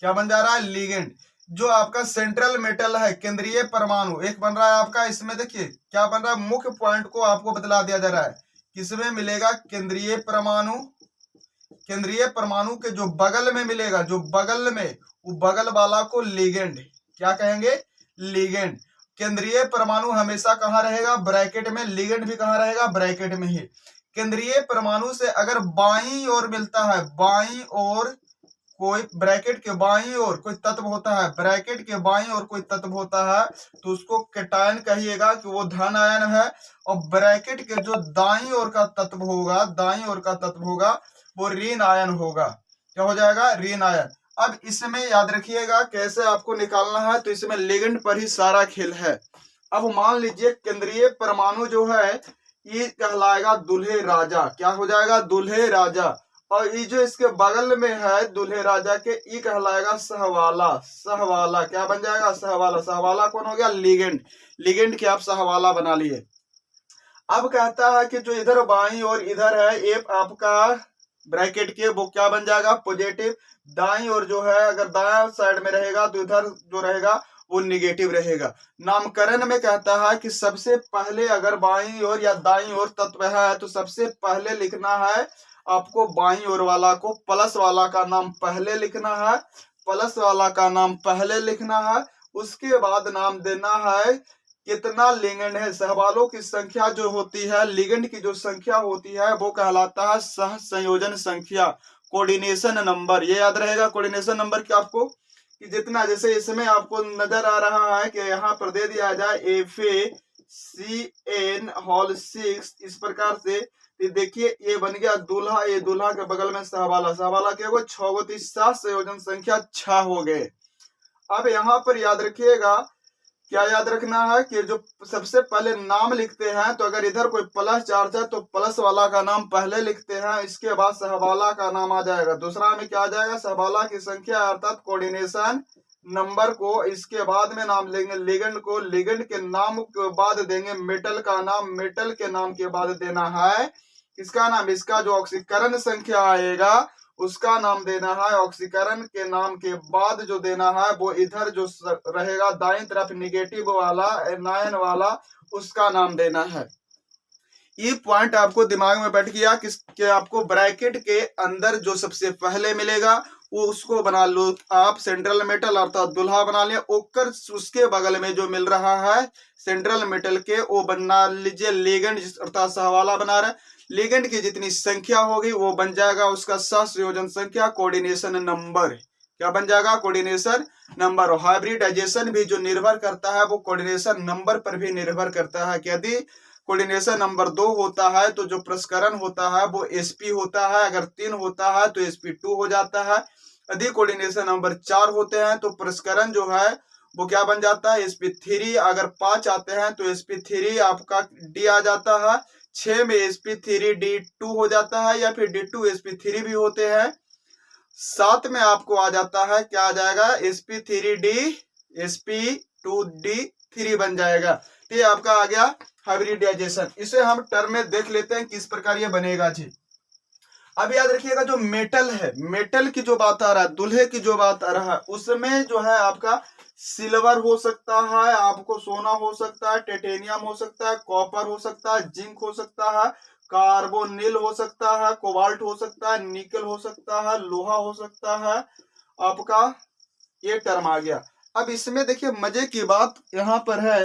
क्या बन जा रहा है, लिगेंड। जो आपका सेंट्रल मेटल है, केंद्रीय परमाणु एक बन रहा है आपका, इसमें देखिए क्या बन रहा है, मुख्य पॉइंट को आपको बतला दिया जा रहा है, किसमें मिलेगा, केंद्रीय परमाणु, केंद्रीय परमाणु के जो बगल में मिलेगा, जो बगल में, वो बगल वाला को लिगेंड, क्या कहेंगे, लिगेंड। केंद्रीय परमाणु हमेशा कहाँ रहेगा, ब्रैकेट में, लिगेंड भी कहाँ रहेगा, ब्रैकेट में ही। केंद्रीय परमाणु से अगर बाईं ओर मिलता है, बाईं ओर कोई, ब्रैकेट के बाईं ओर कोई तत्व होता है, ब्रैकेट के बाईं ओर कोई तत्व होता है, तो उसको कैटायन कहिएगा कि वो धन आयन है। और ब्रैकेट के जो दाईं ओर का तत्व होगा, दाईं ओर का तत्व होगा, वो ऋण आयन होगा, क्या हो जाएगा, ऋण आयन। अब इसमें याद रखिएगा कैसे आपको निकालना है, तो इसमें लिगेंड पर ही सारा खेल है। अब मान लीजिए केंद्रीय परमाणु जो है ये कहलाएगा दूल्हे राजा, क्या हो जाएगा, दूल्हे राजा। और ये जो इसके बगल में है दूल्हे राजा के, ये कहलाएगा सहवाला, सहवाला क्या बन जाएगा, सहवाला। सहवाला कौन हो गया, लिगेंड, लिगेंड के आप सहवाला बना लिए। अब कहता है कि जो इधर बाईं और इधर है, ये आपका ब्रैकेट के, वो क्या बन जाएगा, पॉजिटिव। दाईं और जो है, अगर दाया साइड में रहेगा तो इधर जो रहेगा वो निगेटिव रहेगा। नामकरण में कहता है कि सबसे पहले अगर बाईं ओर या दाईं ओर तत्व है, तो सबसे पहले लिखना है आपको बाईं ओर वाला को, प्लस वाला का नाम पहले लिखना है, प्लस वाला का नाम पहले लिखना है। उसके बाद नाम देना है कितना लिगेंड है। सहवालों की संख्या जो होती है, लिगेंड की जो संख्या होती है, वो कहलाता है सह संयोजन संख्या, कोऑर्डिनेशन नंबर। ये याद रहेगा कोऑर्डिनेशन नंबर क्या आपको, कि जितना, जैसे इसमें आपको नजर आ रहा है कि यहाँ पर दे दिया जाए FaCN6, इस प्रकार से। देखिए ये बन गया दूल्हा, ये दूल्हा के बगल में सहवाला, सहवाला क्या होगा, 6 गो, 7 संयोजन संख्या 6 हो गए। अब यहाँ पर याद रखिएगा, क्या याद रखना है कि जो सबसे पहले नाम लिखते हैं, तो अगर इधर कोई प्लस चार्ज है तो प्लस वाला का नाम पहले लिखते हैं, इसके बाद सहवाला का नाम आ जाएगा। दूसरा में क्या आ जाएगा, सहवाला की संख्या अर्थात कोऑर्डिनेशन नंबर को, इसके बाद में नाम लेंगे लिगेंड को, लिगेंड के नाम के बाद देंगे मेटल का नाम, मेटल के नाम के बाद देना है इसका नाम, इसका जो ऑक्सीकरण संख्या आएगा उसका नाम देना है, ऑक्सीकरण के नाम के बाद जो देना है वो इधर जो रहेगा दाईं तरफ निगेटिव वाला, एनायन वाला, उसका नाम देना है। ये पॉइंट आपको दिमाग में बैठ गया कि आपको ब्रैकेट के अंदर जो सबसे पहले मिलेगा वो उसको बना लो आप सेंट्रल मेटल अर्थात दुल्हा बना लिया। ओकर उसके बगल में जो मिल रहा है सेंट्रल मेटल के, वो बना लीजिए लिगेंड अर्थात सहवाला बना रहे। लिगेंड की जितनी संख्या होगी वो बन जाएगा उसका सहसंयोजन संख्या, कोऑर्डिनेशन नंबर। क्या बन जाएगा, कोऑर्डिनेशन नंबर। और हाइब्रिडाइजेशन भी जो निर्भर करता है वो कोऑर्डिनेशन नंबर पर भी निर्भर करता है। यदि कोऑर्डिनेशन नंबर 2 होता है तो जो प्रसकरण होता है वो sp होता है, अगर 3 होता है तो sp2 हो जाता है। यदि कोऑर्डिनेशन नंबर 4 होते हैं तो प्रसकरण जो है वो क्या बन जाता है, sp3। अगर 5 आते हैं तो sp3 आपका d आ जाता है। 6 में sp3 d2 हो जाता है, या फिर d2 sp3 भी होते हैं। 7 में आपको आ जाता है, क्या आ जाएगा, sp3d sp2d3 बन जाएगा। तो ये आपका आ गया हाइब्रिडाइजेशन। इसे हम टर्म में देख लेते हैं किस प्रकार ये बनेगा जी। अब याद रखिएगा जो मेटल है, मेटल की जो बात आ रहा है, दूल्हे की जो बात आ रहा है, उसमें जो है आपका सिल्वर हो सकता है, आपको सोना हो सकता है, टाइटेनियम हो सकता है, कॉपर हो सकता है, जिंक हो सकता है, कार्बोनिल हो सकता है, कोबाल्ट हो सकता है, निकल हो सकता है, लोहा हो सकता है, आपका ये टर्म आ गया। अब इसमें देखिए मजे की बात यहाँ पर है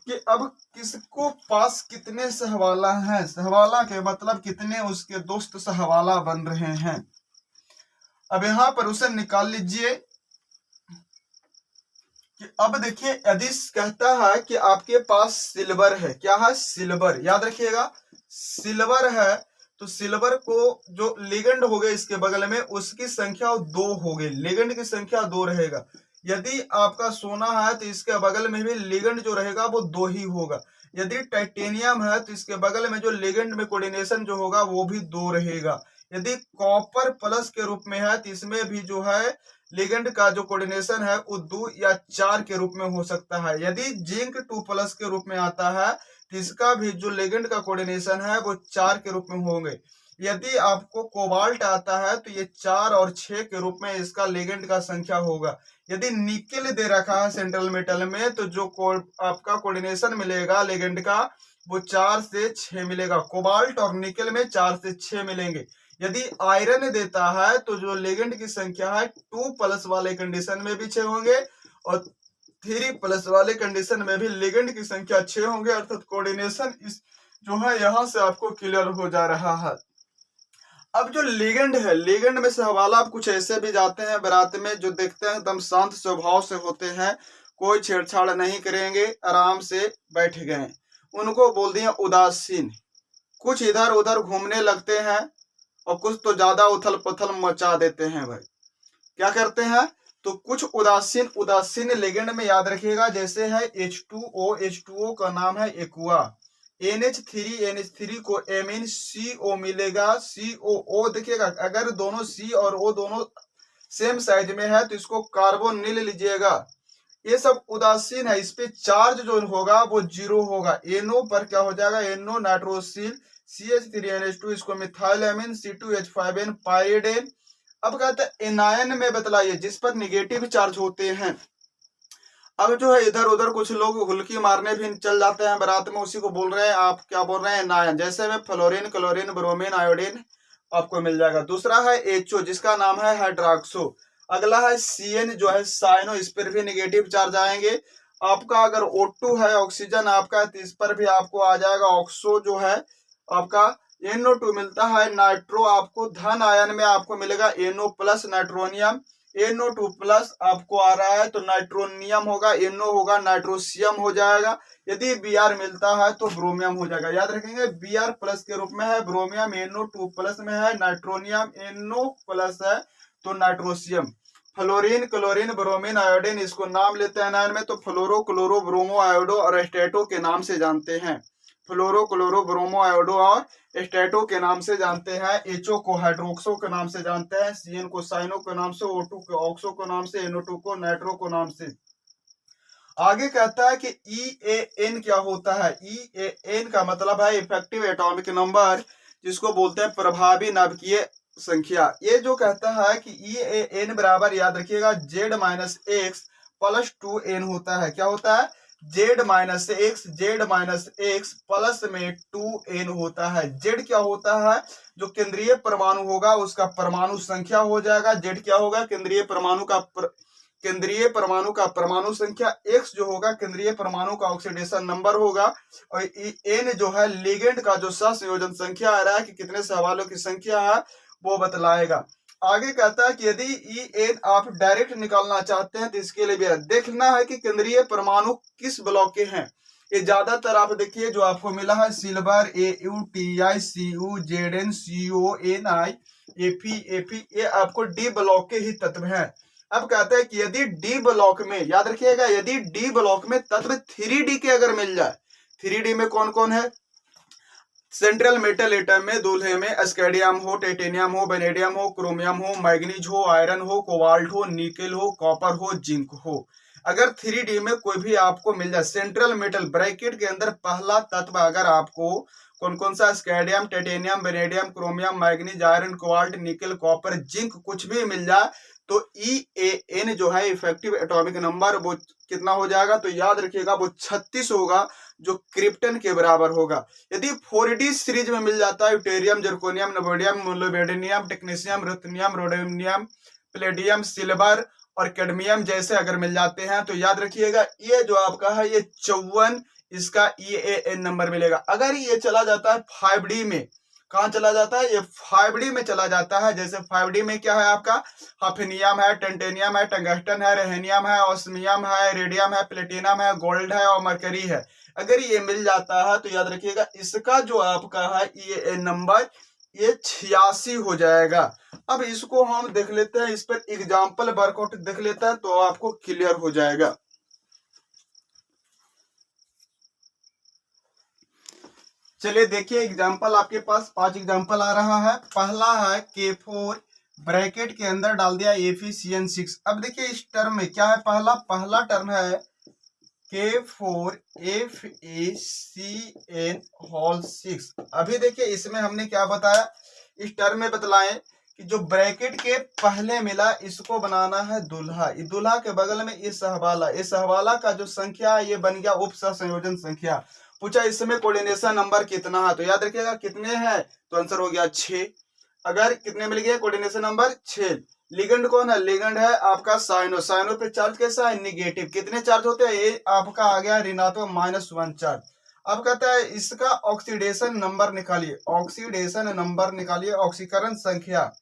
कि अब किसको पास कितने सहवाला हैं, सहवाला के मतलब कितने उसके दोस्त सहवाला बन रहे हैं। अब यहां पर उसे निकाल लीजिए कि अब देखिए यदि कहता है कि आपके पास सिल्वर है, क्या है, सिल्वर। याद रखिएगा सिल्वर है तो सिल्वर को जो लिगेंड हो गए इसके बगल में उसकी संख्या 2 हो गई, लिगेंड की संख्या 2 रहेगा। यदि आपका सोना है तो इसके बगल में भी लिगेंड जो रहेगा वो 2 ही होगा। यदि टाइटेनियम है तो इसके बगल में जो लिगेंड में कोऑर्डिनेशन जो होगा वो भी 2 रहेगा। यदि कॉपर प्लस के रूप में है तो इसमें भी जो है लिगेंड का जो कोऑर्डिनेशन है वो 2 या 4 के रूप में हो सकता है। यदि जिंक 2 प्लस के रूप में आता है तो इसका भी जो लिगेंड का कोऑर्डिनेशन है वो 4 के रूप में होंगे। यदि आपको कोबाल्ट आता है तो ये 4 और 6 के रूप में इसका लिगेंड का संख्या होगा। यदि निकेल दे रखा है सेंट्रल मेटल में तो जो आपका कोऑर्डिनेशन मिलेगा लिगेंड का वो 4 से 6 मिलेगा। कोबाल्ट और निकेल में 4 से 6 मिलेंगे। यदि आयरन देता है तो जो लिगेंड की संख्या है 2 प्लस वाले कंडीशन में भी 6 होंगे और 3 प्लस वाले कंडीशन में भी लिगेंड की संख्या 6 होंगे। अर्थात कोऑर्डिनेशन इस जो है यहाँ से आपको क्लियर हो जा रहा है। अब जो लिगेंड है, लिगेंड में से हवाला आप कुछ ऐसे भी जाते हैं बारात में जो देखते हैं एकदम शांत स्वभाव से होते हैं, कोई छेड़छाड़ नहीं करेंगे, आराम से बैठ गए, उनको बोल दिया उदासीन। कुछ इधर उधर घूमने लगते हैं और कुछ तो ज्यादा उथल पुथल मचा देते हैं भाई। क्या करते हैं तो कुछ उदासीन, उदासीन लिगेंड में याद रखिएगा जैसे है H2O, H2O का नाम है एक्वा। NH3 को एमीन CO मिलेगा, COO देखिएगा, अगर दोनों C और O दोनों सेम साइज में है तो इसको कार्बोनिल लीजिएगा। ये सब उदासीन है, इस पे चार्ज जो होगा वो 0 होगा। NO पर क्या हो जाएगा, NO नाइट्रोसिल, CH3NH2 इसको मिथाइल एमीन, C2H5N पाइरिडेन। अब कहते हैं एनायन में बतलाइए जिस पर निगेटिव चार्ज होते हैं। अब जो है इधर उधर कुछ लोग हुल्की मारने भी चल जाते हैं बारात में, उसी को बोल रहे हैं, आप क्या बोल रहे हैं, एनायन। जैसे में फ्लोरीन, क्लोरीन, ब्रोमीन, आयोडीन आपको मिल जाएगा। दूसरा है HO जिसका नाम है हाइड्रोक्सो। अगला है CN जो है साइनो, इस पर भी निगेटिव चार्ज आएंगे। आपका अगर O2 है ऑक्सीजन आपका तो इस पर भी आपको आ जाएगा ऑक्सो जो है आपका। NO2 मिलता है नाइट्रो, आपको धन आयन में आपको मिलेगा NO plus nitronium. NO2 plus आपको आ रहा है तो नाइट्रोनियम होगा, NO होगा नाइट्रोसियम हो जाएगा। यदि Br मिलता है तो ब्रोमियम हो जाएगा। याद रखेंगे Br प्लस के रूप में है ब्रोमियम, NO2 प्लस में है नाइट्रोनियम, NO प्लस है तो नाइट्रोसियम। फ्लोरीन, क्लोरीन, ब्रोमीन, आयोडीन इसको नाम लेते हैं नाइन में तो फ्लोरो, क्लोरो, ब्रोमो, आयोडो और एस्टेटो के नाम से जानते हैं। फ्लोरो, क्लोरो, ब्रोमो, आयोडो और एस्टेटो के नाम से जानते हैं। HO को हाइड्रोक्सो के नाम से जानते हैं, CN को साइनो के नाम से, O2 को ऑक्सो के नाम से, NO2 को नाइट्रो के नाम से। आगे कहता है कि EAN क्या होता है। EAN का मतलब है इफेक्टिव एटॉमिक नंबर, जिसको बोलते हैं प्रभावी नाभिकीय संख्या। ये जो कहता है कि EAN बराबर याद रखिएगा Z minus x plus 2N होता है। क्या होता है, Z माइनस एक्स प्लस में 2N होता है। Z क्या होता है, जो केंद्रीय परमाणु होगा उसका परमाणु संख्या हो जाएगा। Z क्या होगा, केंद्रीय परमाणु का परमाणु संख्या। X जो होगा केंद्रीय परमाणु का ऑक्सीडेशन नंबर होगा और N जो है लिगेंड का जो सहसंयोजन संख्या आ रहा है कि कितने सहवालों की संख्या है वो बतलाएगा। आगे कहता है कि यदि EN आप डायरेक्ट निकालना चाहते हैं तो इसके लिए भी देखना है कि केंद्रीय परमाणु किस ब्लॉक के हैं। ये ज्यादातर आप देखिए जो आपको मिला है silver AUTI CU ZN CO NI Fe ये आपको D ब्लॉक के ही तत्व हैं। अब कहते हैं कि यदि D ब्लॉक में याद रखिएगा, यदि D ब्लॉक में तत्व 3D के अगर मिल जाए, 3D में कौन कौन है, सेंट्रल मेटल एटम में दूल्हे में स्कैडियम हो, टाइटेनियम हो, वेनेडियम हो, क्रोमियम हो, मैग्नीज हो, आयरन हो, कोबाल्ट हो, निकेल हो, कॉपर हो, जिंक हो। अगर 3D में कोई भी आपको मिल जाए सेंट्रल मेटल ब्रैकेट के अंदर पहला तत्व अगर आपको कौन कौन सा scandium, titanium, vanadium, chromium, manganese, iron, cobalt, nickel, copper, zinc कुछ भी मिल जाए तो EAN जो है इफेक्टिव एटॉमिक नंबर वो कितना हो जाएगा, तो याद रखिएगा वो 36 होगा जो क्रिप्टन के बराबर होगा। यदि 4D सीरीज में मिल जाता है यूटेरियम, जर्कोनियम, नोबोडियम, मोलिब्डेनियम, टेक्नीशियम, रुथनियम, रोडेनियम, प्लेडियम, सिल्वर और कैडमियम जैसे अगर मिल जाते हैं तो याद रखिएगा ये जो आपका है ये 54 इसका EAN नंबर मिलेगा। अगर ये चला जाता है 5D में, कहां चला जाता है, ये 5D में चला जाता है। जैसे 5D में क्या है आपका, हफनियम है, टेंटेनियम है, टंगस्टन है, रेहेनियम है, ऑस्मियम है, रेडियम है, प्लेटिनम है, गोल्ड है और मरकरी है। अगर ये मिल जाता है तो याद रखिएगा इसका जो आपका है EAN नंबर ये 86 हो जाएगा। अब इसको हम देख लेते हैं, इस पर एग्जाम्पल वर्कआउट देख लेते हैं तो आपको क्लियर हो जाएगा। चलिए देखिए एग्जाम्पल आपके पास 5 एग्जाम्पल आ रहा है। पहला है K4 ब्रैकेट के अंदर डाल दिया FeCN6। अब देखिए इस टर्म में क्या है, पहला टर्म है K4 FeCN होल 6। अभी देखिए इसमें हमने क्या बताया, इस टर्म में बतलाएं कि जो ब्रैकेट के पहले मिला इसको बनाना है दूल्हा। इस दूल्हा के बगल में इस सहवाला, इस सहवाला का जो संख्या है ये बन गया उप संयोजन संख्या। पूछा इसमें कोऑर्डिनेशन नंबर कितना है, तो याद रखिएगा कितने हैं, तो आंसर हो गया 6। अगर कितने मिल गए कोऑर्डिनेशन नंबर 6। लिगेंड कौन है, लिगेंड है आपका साइनो। साइनो पे चार्ज कैसा है, निगेटिव। कितने चार्ज होते हैं, ये आपका आ गया ऋणात्मक -1 चार्ज। अब कहता है इसका ऑक्सीडेशन नंबर निकालिए, ऑक्सीडेशन नंबर निकालिए, ऑक्सीकरण संख्या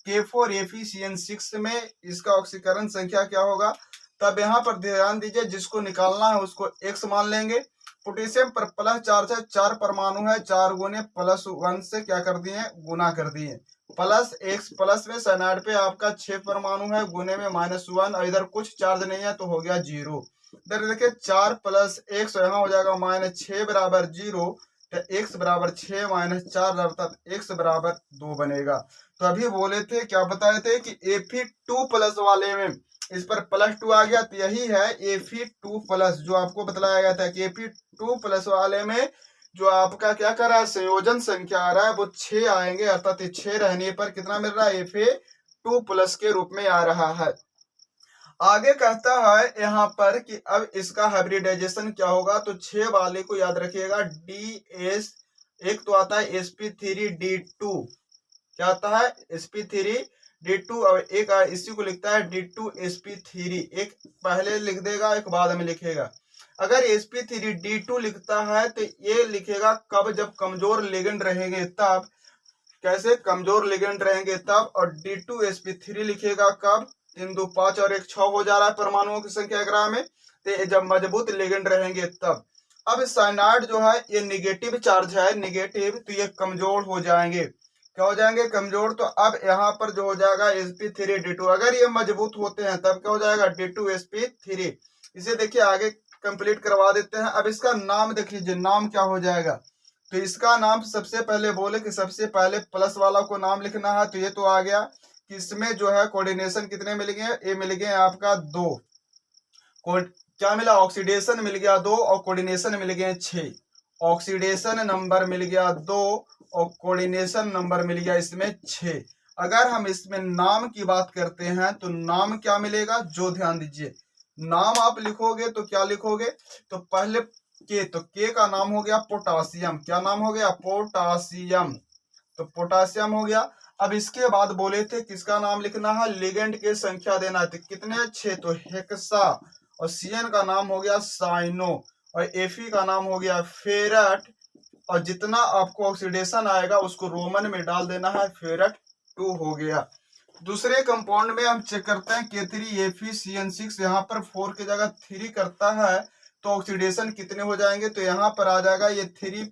K4 FeCN6 में इसका ऑक्सीकरण संख्या क्या होगा। तब यहाँ पर ध्यान दीजिए, जिसको निकालना है उसको x मान लेंगे। पोटेशियम पर प्लस चार्ज है, 4 परमाणु है, 4 गुने +1 से क्या कर दिए, गुना कर दिए। प्लस x प्लस में साइनाइड पे आपका 6 परमाणु है, गुने में -1, और इधर कुछ चार्ज नहीं है तो हो गया 0। इधर देखिए 4 + x यहाँ हो जाएगा -6 बराबर 0। तो x बराबर 6 - 4 अर्थात x बराबर 2 बनेगा। तो अभी बोले थे, क्या बताए थे कि Fe2+ वाले में इस पर +2 आ गया, तो यही है Fe2+, जो आपको बतलाया गया था कि Fe2+ वाले में जो आपका क्या कर रहा है, संयोजन संख्या आ रहा है वो 6 आएंगे, अर्थात 6 रहने पर कितना मिल रहा है, Fe2+ के रूप में आ रहा है। आगे कहता है यहाँ पर कि अब इसका हाइब्रिडाइजेशन क्या होगा, तो 6 वाले को याद रखिएगा DS, एक तो आता है sp3d2, क्या आता है sp3d2, और एक इसी को लिखता है d2sp3। एक पहले लिख देगा, एक बाद में लिखेगा। अगर sp3d2 लिखता है तो ये लिखेगा कब, जब कमजोर लिगेंड रहेंगे तब। कैसे, कमजोर लिगेंड रहेंगे तब। और d2sp3 लिखेगा कब, 3 2 5 और 1 6 हो जा रहा है परमाणुओं की संख्या ग्राम में, तो जब मजबूत लिगेंड रहेंगे तब। अब साइनाइड जो है ये निगेटिव चार्ज है, निगेटिव, तो ये कमजोर हो जाएंगे। क्या हो जाएंगे, कमजोर। तो अब यहाँ पर जो हो जाएगा sp3d2, अगर ये मजबूत होते हैं तब क्या हो जाएगा, d2sp3। इसे देखिए आगे कंप्लीट करवा देते हैं। अब इसका नाम देख लीजिए, नाम क्या हो जाएगा, तो इसका नाम सबसे पहले बोले कि सबसे पहले प्लस वाला को नाम लिखना है, तो ये तो आ गया कि इसमें जो है कोऑर्डिनेशन कितने मिल गए, ये मिल गए आपका 2। क्या मिला, ऑक्सीडेशन मिल गया 2 और कोऑर्डिनेशन मिल गए 6। ऑक्सीडेशन नंबर मिल गया 2 और कोऑर्डिनेशन नंबर मिल गया इसमें 6। अगर हम इसमें नाम की बात करते हैं तो नाम क्या मिलेगा, जो ध्यान दीजिए, नाम आप लिखोगे तो क्या लिखोगे, तो पहले तो के का नाम हो गया पोटासियम। क्या नाम हो गया, पोटासियम। तो पोटासियम हो गया। अब इसके बाद बोले थे किसका नाम लिखना है, लिगेंड के संख्या देना है, तो कितने 6, तो हेक्सा। और सीएन का नाम हो गया साइनो, और एफी का नाम हो गया फेरट। और जितना आपको ऑक्सीडेशन आएगा उसको रोमन में डाल देना है, फेरट 2 हो गया। दूसरे कंपाउंड में हम चेक करते हैं K3FeCN6, यहाँ पर 4 की जगह 3 करता है, तो ऑक्सीडेशन कितने हो जाएंगे, तो यहाँ पर आ जाएगा ये 3 +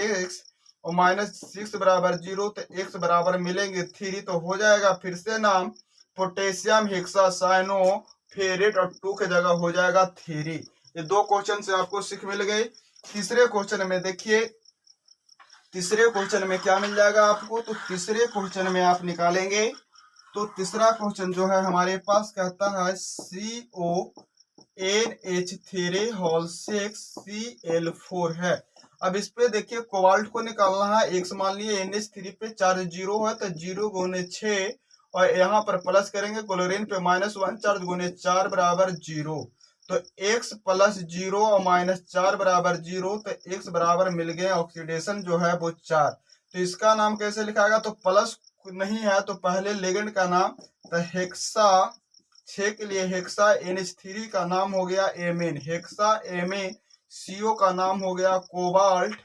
x और -6 बराबर 0, तो x बराबर मिलेंगे 3, तो हो जाएगा फिर से नाम पोटेशियम हेक्सासाइनो फेरेट, और 2 की जगह हो जाएगा 3। ये 2 क्वेश्चन से आपको सीख मिल गई। तीसरे क्वेश्चन में देखिए, तीसरे क्वेश्चन में क्या मिल जाएगा आपको, तो तीसरे क्वेश्चन में आप निकालेंगे, तो तीसरा क्वेश्चन जो है हमारे पास कहता है CONH3 होल 6 Cl4 है। अब इस पे देखिए कोबाल्ट को निकालना है, x मान लिए NH3 पे चार्ज 0 है, तो 0 × 6, और यहाँ पर प्लस करेंगे, क्लोरीन पे -1 चार्ज गुने 4 बराबर 0। तो x + 0 और -4 बराबर 0, तो x बराबर मिल गए, ऑक्सीडेशन जो है वो 4। तो इसका नाम कैसे लिखाएगा, तो प्लस नहीं है तो पहले लिगेंड का नाम, तो हेक्सा 6 के लिए हेक्सा, NH3 का नाम हो गया एमीन, हेक्सा एमीन। CO का नाम हो गया कोबाल्ट,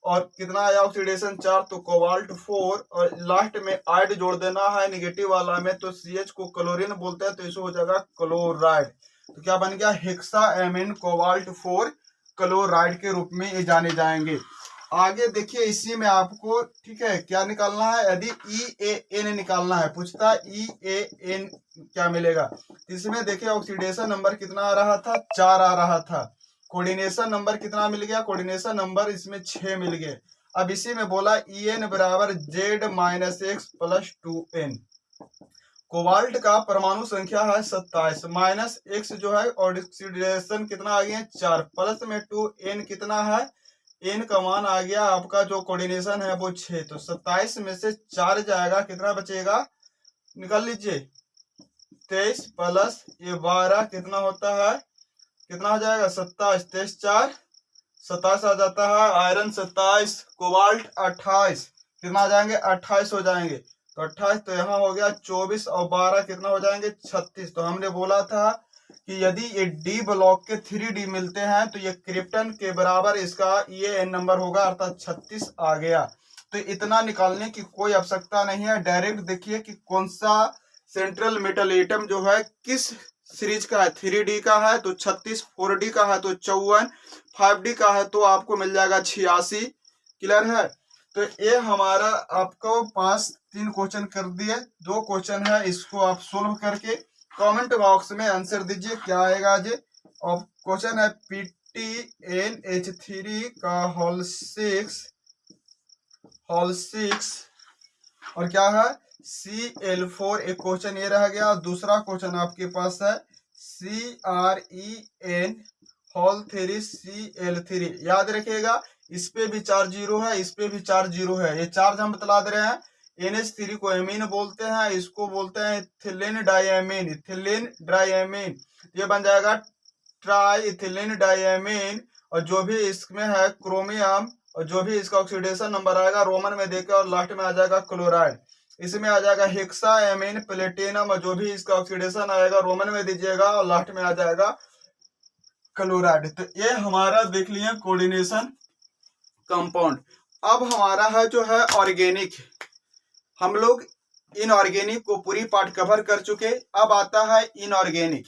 और कितना आया ऑक्सीडेशन 4, तो कोबाल्ट 4। और लास्ट में आइड जोड़ देना है निगेटिव वाला में, तो CH को क्लोरीन बोलते हैं, तो इसे हो जाएगा क्लोराइड। तो क्या बन गया, हेक्सा एमीन कोबाल्ट 4 क्लोराइड के रूप में ये जाने जाएंगे। आगे देखिए इसी में आपको ठीक है क्या निकालना है, यदि EAN निकालना है, पूछता है EAN क्या मिलेगा। इसमें देखिए ऑक्सीडेशन नंबर कितना आ रहा था, 4 आ रहा था। कोऑर्डिनेशन नंबर कितना मिल गया, कोऑर्डिनेशन नंबर इसमें 6 मिल गए। अब इसी में बोला En बराबर Z-X प्लस 2n। कोबाल्ट का परमाणु संख्या है 27, माइनस x जो है ऑक्सीडेशन कितना आ गया 4, प्लस में 2n कितना है, n का मान आ गया आपका जो कोऑर्डिनेशन है वो 6। तो 27 में से 4 जाएगा, कितना बचेगा निकाल लीजिए, 23 प्लस ये 12 कितना होता है, कितना हो जाएगा 27, 23 4 27 आ जाता है। आयरन 27, कोबाल्ट 28, कितना आ जाएंगे 28 हो जाएंगे। तो 28 तो यहाँ हो गया 24 और 12 कितना हो जाएंगे 36। तो हमने बोला था कि यदि ये डी ब्लॉक के 3D मिलते हैं तो ये क्रिप्टन के बराबर इसका ये एन नंबर होगा, अर्थात 36 आ गया। तो इतना निकालने की कोई आवश्यकता नहीं है, डायरेक्ट देखिए कि कौन सा सेंट्रल मेटल एटम जो है किस सीरीज का है, 3D का है तो 36, 4D का है तो 54, 5D का है तो आपको मिल जाएगा 86। क्लियर है। तो ये हमारा आपको 3 क्वेश्चन कर दिए, 2 क्वेश्चन है, इसको आप सोल्व करके कमेंट बॉक्स में आंसर दीजिए क्या आएगा जी। और क्वेश्चन है PTNH3 का होल 6 और क्या है Cl4। एक क्वेश्चन ये रह गया। दूसरा क्वेश्चन आपके पास है CREN होल 3 Cl3। याद रखिएगा इस पे भी चार्ज 0 है, इस पे भी चार्ज 0 है। ये चार्ज हम बतला दे रहे हैं। NH3 को एमीन बोलते हैं, इसको बोलते हैं इथिलीन डाइएमीन, इथिलीन डाइएमीन। ये बन जाएगा ट्राई इथिलीन डाइएमीन। और जो भी इसमें है क्रोमियम, और जो भी इसका ऑक्सीडेशन नंबर आएगा रोमन में देकर और लास्ट में आ जाएगा क्लोराइड। इसमें आ जाएगा हेक्सा एमीन प्लेटिनम, और जो भी इसका ऑक्सीडेशन आएगा रोमन में दीजिएगा और लास्ट में आ जाएगा क्लोराइड। तो ये हमारा देख लिया कोऑर्डिनेशन कंपाउंड। अब हमारा है जो है ऑर्गेनिक। हम लोग इनऑर्गेनिक को पूरी पार्ट कवर कर चुके। अब आता है इनऑर्गेनिक।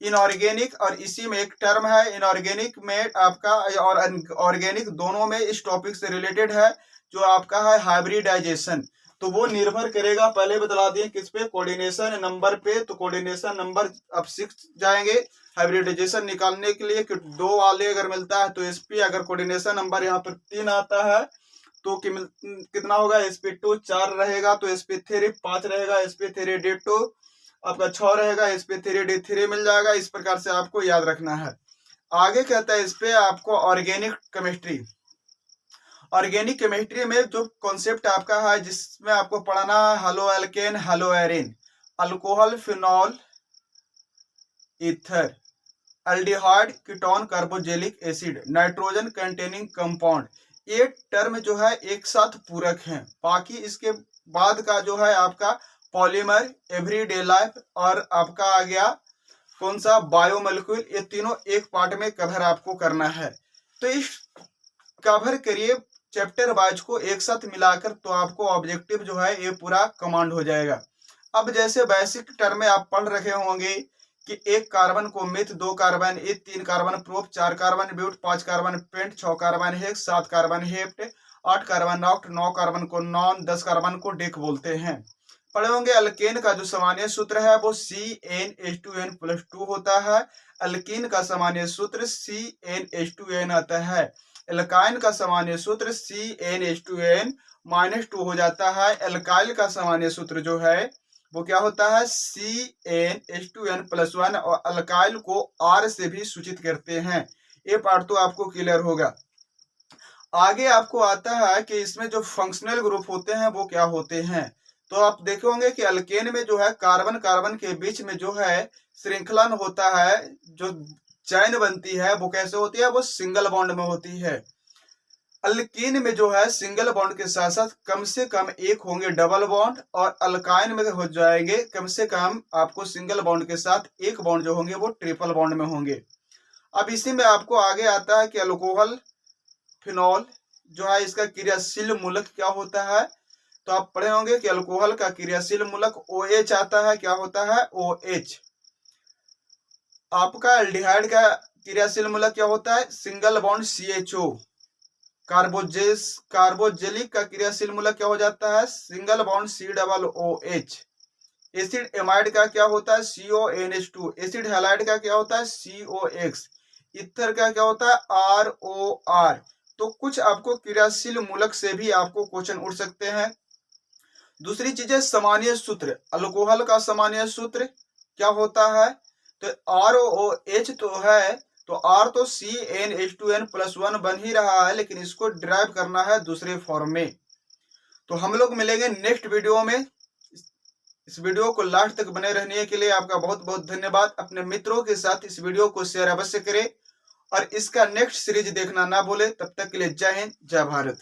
इनऑर्गेनिक और इसी में एक टर्म है इनऑर्गेनिक में आपका और ऑर्गेनिक दोनों में इस टॉपिक से रिलेटेड है जो आपका है हाइब्रिडाइजेशन। तो वो निर्भर करेगा, पहले बता दिए किस पे, कोऑर्डिनेशन नंबर पे। तो कोऑर्डिनेशन नंबर अब 6 जाएंगे हाइब्रिडाइजेशन निकालने के लिए कि 2 वाले अगर मिलता है तो sp, अगर कोऑर्डिनेशन नंबर यहाँ पर 3 आता है तो कितना होगा sp2 4 रहेगा तो sp3 5 रहेगा, sp3 d2 आपका 6 रहेगा, sp3 d3 मिल जाएगा। इस प्रकार से आपको याद रखना है। आगे कहता है इस पे आपको ऑर्गेनिक केमिस्ट्री। ऑर्गेनिक केमिस्ट्री में जो कॉन्सेप्ट आपका है जिसमें आपको पढ़ना है halo alkane, hello Erin, alcohol, phenol, ether, aldehyde, ketone, carboxylic acid, nitrogen containing compound. ये टर्म जो है एक साथ पूरक हैं। बाकी इसके बाद का जो है आपका पॉलीमर, एवरीडे लाइफ और आपका आ गया कौन सा बायोमोलिक्यूल, ये तीनों एक पार्ट में कवर आपको करना है। तो इस कवर करिए चैप्टर वाइज को एक साथ मिलाकर, तो आपको ऑब्जेक्टिव जो है ये पूरा कमांड हो जाएगा। अब जैसे बेसिक टर्म में आप पढ़ रखे होंगे कि 1 कार्बन को meth, 2 carbon eth, 3 carbon prop, 4 carbon but, 5 carbon pent, 6 carbon hex, 7 carbon hept, 8 carbon नॉक्ट, 9 कार्बन को नॉन, 10 कार्बन को डेक बोलते हैं। पढ़े होंगे अल्केन का जो सामान्य सूत्र है वो CnH2n+2 होता है। अल्कीन का सामान्य सूत्र CnH2n आता है। एल्काइन का सामान्य सूत्र CnH2n-2 हो जाता है। एल्काइल का सामान्य सूत्र जो है वो क्या होता है CnH2n+1, और अल्काइल को R से भी सूचित करते हैं। ये पार्ट तो आपको क्लियर होगा। आगे आपको आता है कि इसमें जो फंक्शनल ग्रुप होते हैं वो क्या होते हैं। तो आप देखे होंगे कि अल्केन में जो है कार्बन कार्बन के बीच में जो है श्रृंखलन होता है, जो चैन बनती है वो कैसे होती है, वो सिंगल बॉन्ड में होती है। अल्कीन में जो है सिंगल बॉन्ड के साथ साथ कम से कम एक होंगे डबल बॉन्ड, और अल्काइन में हो जाएंगे कम से कम आपको सिंगल बॉन्ड के साथ एक बॉन्ड जो होंगे वो ट्रिपल बॉन्ड में होंगे। अब इसी में आपको आगे आता है कि अल्कोहल, फिनॉल जो है इसका क्रियाशील मूलक क्या होता है। तो आप पढ़े होंगे कि अल्कोहल का क्रियाशील मूलक OH आता है। क्या होता है OH। आपका एल्डिहाइड का क्रियाशील मूलक क्या होता है सिंगल बॉन्ड CHO। कार्बोजेलिक का क्रियाशील मूलक क्या हो जाता है single bond COOH। Acid amide का क्या होता है CONH2। एसिड हैलाइड का क्या होता है COX। ईथर का क्या होता है ROR। तो कुछ आपको क्रियाशील मूलक से भी आपको क्वेश्चन उठ सकते हैं। दूसरी चीज है सामान्य सूत्र। अल्कोहल का सामान्य सूत्र क्या होता है? तो ROH तो है, तो R तो CnH2n+1 बन ही रहा है, लेकिन इसको डिराइव करना है दूसरे फॉर्म में। तो हम लोग मिलेंगे नेक्स्ट वीडियो में। इस वीडियो को लास्ट तक बने रहने के लिए आपका बहुत बहुत धन्यवाद। अपने मित्रों के साथ इस वीडियो को शेयर अवश्य करें और इसका नेक्स्ट सीरीज देखना ना भूलें। तब तक के लिए जय हिंद, जय भारत।